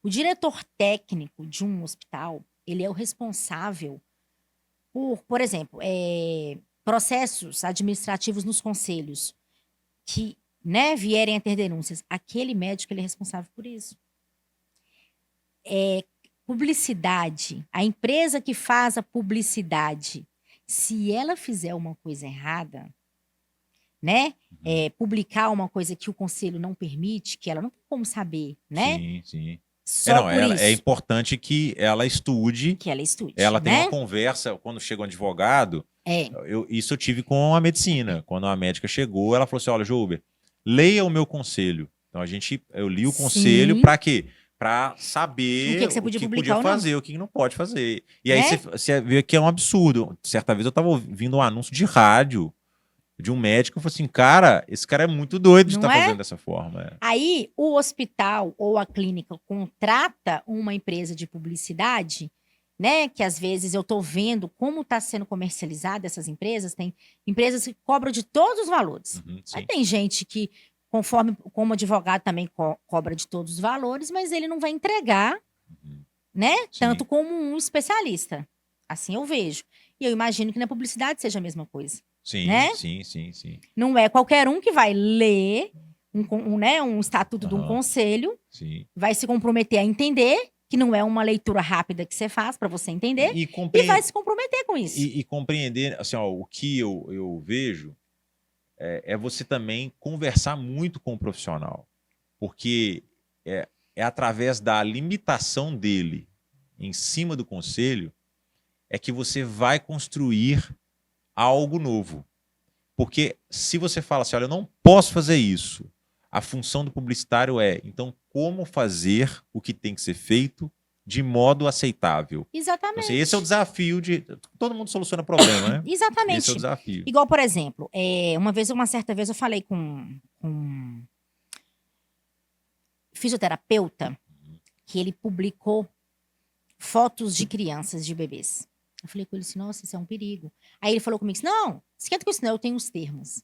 O diretor técnico de um hospital, ele é o responsável por exemplo, processos administrativos nos conselhos que, né, vierem a ter denúncias. Aquele médico, ele é responsável por isso. Publicidade, a empresa que faz a publicidade, se ela fizer uma coisa errada, né, uhum. publicar uma coisa que o conselho não permite, que ela não tem como saber, né, Sim, sim. só Não, por é isso importante que ela estude, que ela estude, ela tenha uma né? conversa, quando chega um advogado, É, isso eu tive com a medicina. Quando a médica chegou, ela falou assim, olha, Jober, leia o meu conselho. Então eu li o conselho sim. para quê? Para O que saber que você o podia que publicar podia ou não, fazer, o que não pode fazer. E aí né? você vê que é um absurdo. Certa vez eu estava ouvindo um anúncio de rádio de um médico, eu falei assim, cara, esse cara é muito doido de Não estar é? fazendo dessa forma. Aí o hospital ou a clínica contrata uma empresa de publicidade, né? Que às vezes eu estou vendo como está sendo comercializada essas empresas. Tem empresas que cobram de todos os valores. Uhum, Aí sim. tem gente que, conforme como advogado, também cobra de todos os valores, mas ele não vai entregar, Uhum, né? sim. Tanto como um especialista. Assim eu vejo. E eu imagino que na publicidade seja a mesma coisa, Sim, né? sim, sim, sim. Não é qualquer um que vai ler né, um estatuto de um Aham, conselho, sim. vai se comprometer a entender, que não é uma leitura rápida que você faz para você entender, E, e, e vai compre- se comprometer com isso. e compreender, assim, ó, o que eu vejo é você também conversar muito com o profissional, porque é através da limitação dele em cima do conselho é que você vai construir algo novo. Porque se você fala assim, olha, eu não posso fazer isso, a função do publicitário é, então, como fazer o que tem que ser feito de modo aceitável? Então, assim, esse é o Exatamente. desafio de. Todo mundo soluciona problema, né? Esse é o Exatamente. desafio. Igual, por exemplo, uma certa vez eu falei com um fisioterapeuta que ele publicou fotos de crianças, de bebês. Eu falei com ele assim, nossa, isso é um perigo. Aí ele falou comigo assim, não, esquenta com isso não, eu tenho os termos.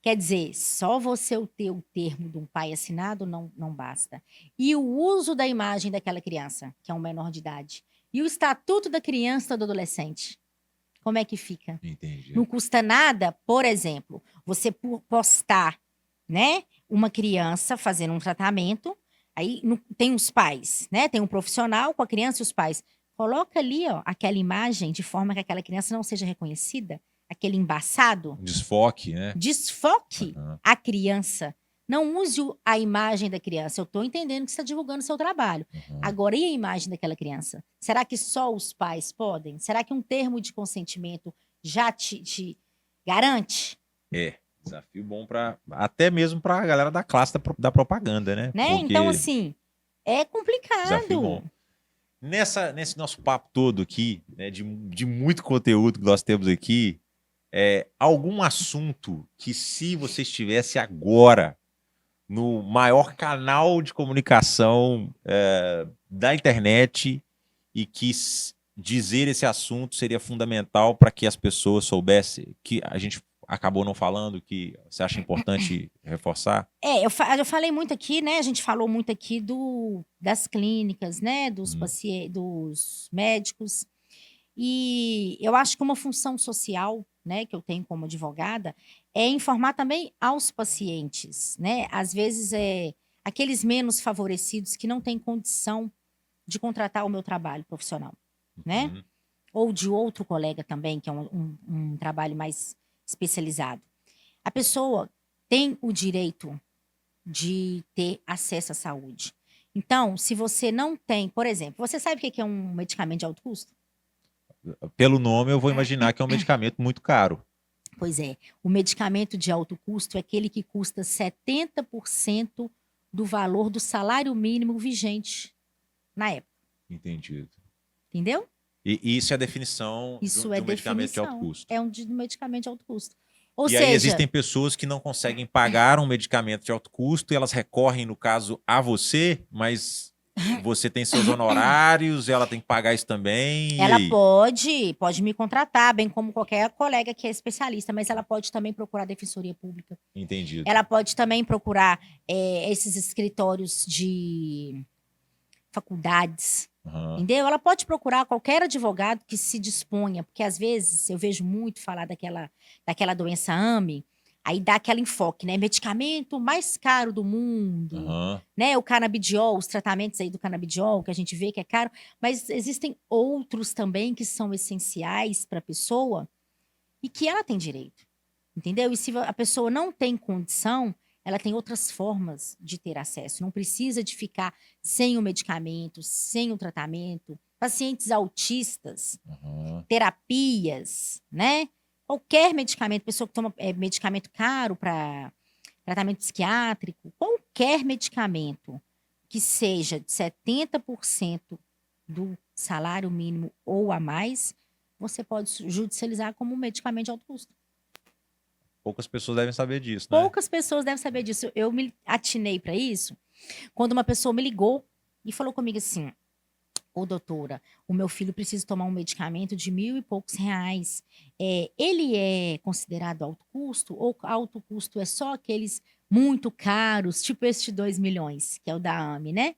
Quer dizer, só você ter o termo de um pai assinado não basta. E o uso da imagem daquela criança, que é um menor de idade. E o estatuto da criança ou do adolescente. Como é que fica? Não Entendi. custa nada, por exemplo, você postar, né, uma criança fazendo um tratamento, aí tem os pais, né? Tem um profissional com a criança e os pais. Coloca ali, ó, aquela imagem de forma que aquela criança não seja reconhecida, aquele embaçado. Um desfoque, né? Desfoque Aham. a criança. Não use a imagem da criança. Eu estou entendendo que você está divulgando o seu trabalho. Aham. Agora, e a imagem daquela criança? Será que só os pais podem? Será que um termo de consentimento já te garante? Desafio bom para até mesmo para a galera da classe da propaganda, né? Né? Então, Porque assim, é desafio bom. complicado. Nesse nosso papo todo aqui, né, de muito conteúdo que nós temos aqui, algum assunto que se você estivesse agora no maior canal de comunicação da internet e quis dizer esse assunto seria fundamental para que as pessoas soubessem, que a gente acabou não falando, que você acha importante reforçar? Eu falei muito aqui, né? A gente falou muito aqui das clínicas, né? Dos Uhum. pacientes, dos médicos. E eu acho que uma função social, né, que eu tenho como advogada, é informar também aos pacientes, né? Às vezes aqueles menos favorecidos que não têm condição de contratar o meu trabalho profissional, né? Uhum. Ou de outro colega também, que é um trabalho mais especializado. A pessoa tem o direito de ter acesso à saúde. Então, se você não tem, por exemplo, você sabe o que é um medicamento de alto custo? Pelo nome, eu vou imaginar que é um medicamento muito caro. Pois é, o medicamento de alto custo é aquele que custa 70% do valor do salário mínimo vigente na época, Entendido. entendeu? E isso é a definição Isso de é um medicamento de alto definição, custo. é um medicamento de alto custo. Ou E aí seja, existem pessoas que não conseguem pagar um medicamento de alto custo e elas recorrem, no caso, a você, mas você tem seus honorários, ela tem que pagar isso também, e ela aí? pode me contratar, bem como qualquer colega que é especialista, mas ela pode também procurar a defensoria pública. Entendido. Ela pode também procurar esses escritórios de faculdades, Aham. entendeu? Ela pode procurar qualquer advogado que se disponha, porque às vezes eu vejo muito falar daquela doença AME, aí dá aquele enfoque, né? Medicamento mais caro do mundo, Aham. né? O canabidiol, os tratamentos aí do canabidiol, que a gente vê que é caro, mas existem outros também que são essenciais para a pessoa e que ela tem direito, entendeu? E se a pessoa não tem condição, ela tem outras formas de ter acesso. Não precisa de ficar sem o medicamento, sem o tratamento. Pacientes autistas, Aham. terapias, né? Qualquer medicamento, pessoa que toma medicamento caro para tratamento psiquiátrico, qualquer medicamento que seja de 70% do salário mínimo ou a mais, você pode judicializar como um medicamento de alto custo. Poucas pessoas devem saber disso, né? Poucas pessoas devem saber disso. Eu me atinei para isso quando uma pessoa me ligou e falou comigo assim: Ô doutora, o meu filho precisa tomar um medicamento de 1.000 e poucos reais. Ele é considerado alto custo? Ou alto custo é só aqueles muito caros, tipo esse de 2 milhões, que é o da AME, né?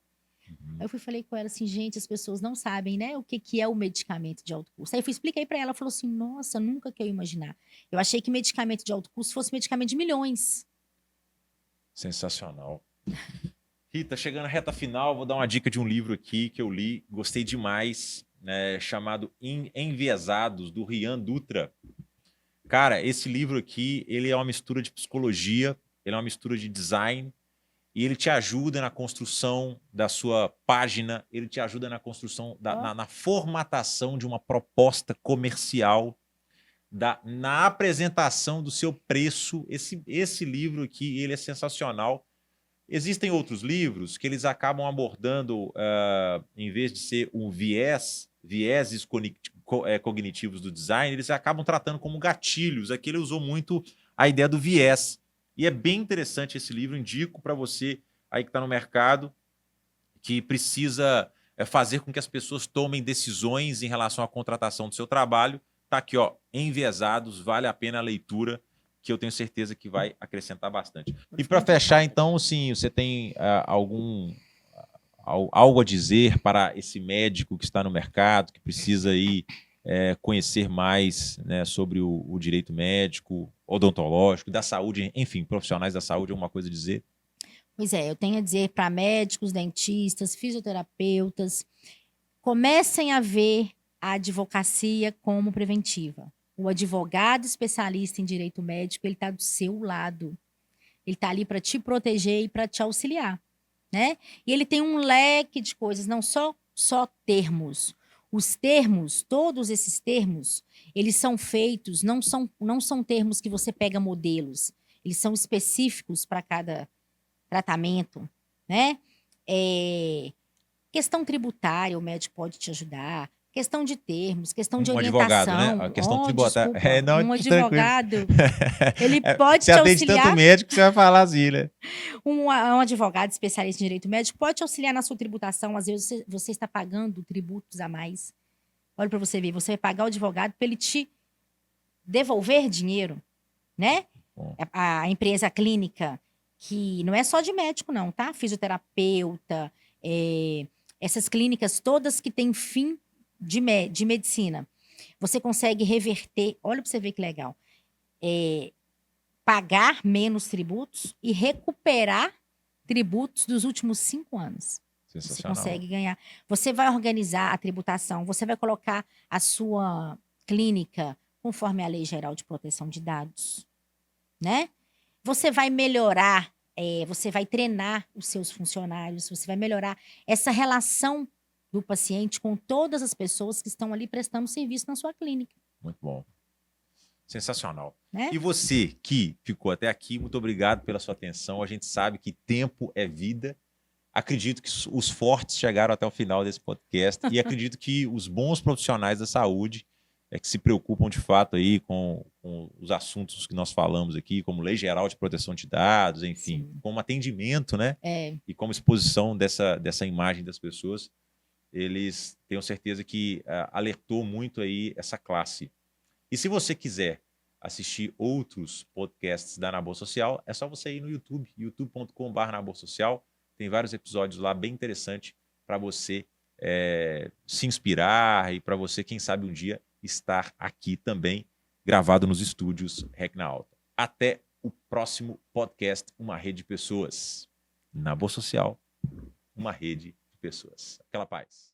Aí Uhum. eu falei com ela assim, gente, as pessoas não sabem, né, o que que é o medicamento de alto custo. Aí eu expliquei para ela, ela falou assim, nossa, nunca que eu ia imaginar. Eu achei que medicamento de alto custo fosse medicamento de milhões. Sensacional. Rita, chegando à reta final, vou dar uma dica de um livro aqui que eu li, gostei demais, né, chamado Enviesados, do Rian Dutra. Cara, esse livro aqui, ele é uma mistura de psicologia, ele é uma mistura de design, e ele te ajuda na construção da sua página, ele te ajuda na construção, Ó, na formatação de uma proposta comercial, na apresentação do seu preço. Esse livro aqui, ele é sensacional. Existem outros livros que eles acabam abordando, em vez de ser um vieses cognitivos do design, eles acabam tratando como gatilhos. Aqui ele usou muito a ideia do viés. E é bem interessante esse livro, indico para você aí que está no mercado, que precisa fazer com que as pessoas tomem decisões em relação à contratação do seu trabalho. Está aqui, ó, Enviesados, vale a pena a leitura. que eu tenho certeza que vai acrescentar bastante. E para fechar, então, sim, você tem algo a dizer para esse médico que está no mercado, que precisa aí conhecer mais, né, sobre o direito médico, odontológico, da saúde, enfim, profissionais da saúde, alguma coisa a dizer? Pois é, eu tenho a dizer para médicos, dentistas, fisioterapeutas, comecem a ver a advocacia como preventiva. O advogado especialista em direito médico, ele está do seu lado. Ele está ali para te proteger e para te auxiliar, né? E ele tem um leque de coisas, não só termos. Os termos, todos esses termos, eles são feitos, não são termos que você pega modelos. Eles são específicos para cada tratamento, né? Questão tributária, o médico pode te ajudar. Questão de termos, questão de Um advogado, né? orientação. A questão tributária. Desculpa, Não, um tranquilo. advogado, ele pode Você te atende tanto auxiliar. médico que você vai falar assim, né? Um advogado especialista em direito médico pode te auxiliar na sua tributação. Às vezes você está pagando tributos a mais. Olha para você ver, você vai pagar o advogado para ele te devolver dinheiro, né? Bom. A empresa clínica, que não é só de médico, não, tá? Fisioterapeuta, essas clínicas todas que têm fim de medicina. Você consegue reverter, olha para você ver que legal, pagar menos tributos e recuperar tributos dos últimos 5 anos. Você Sensacional. consegue ganhar. Você vai organizar a tributação, você vai colocar a sua clínica conforme a Lei Geral de Proteção de Dados, né? Você vai melhorar, você vai treinar os seus funcionários, você vai melhorar essa relação do paciente com todas as pessoas que estão ali prestando serviço na sua clínica. Muito bom. Sensacional. Né? E você que ficou até aqui, muito obrigado pela sua atenção. A gente sabe que tempo é vida. Acredito que os fortes chegaram até o final desse podcast e acredito que os bons profissionais da saúde que se preocupam de fato aí com os assuntos que nós falamos aqui, como Lei Geral de Proteção de Dados, enfim, Sim. como atendimento, né? E como exposição dessa imagem das pessoas, eles tenho certeza que alertou muito aí essa classe. E se você quiser assistir outros podcasts da Na Boa Social, é só você ir no YouTube, youtube.com/naboasocial. Tem vários episódios lá bem interessantes para você se inspirar e para você, quem sabe, um dia estar aqui também, gravado nos estúdios REC na Alta. Até o próximo podcast, Uma Rede de Pessoas. Na Boa Social, uma rede de pessoas. Aquela paz.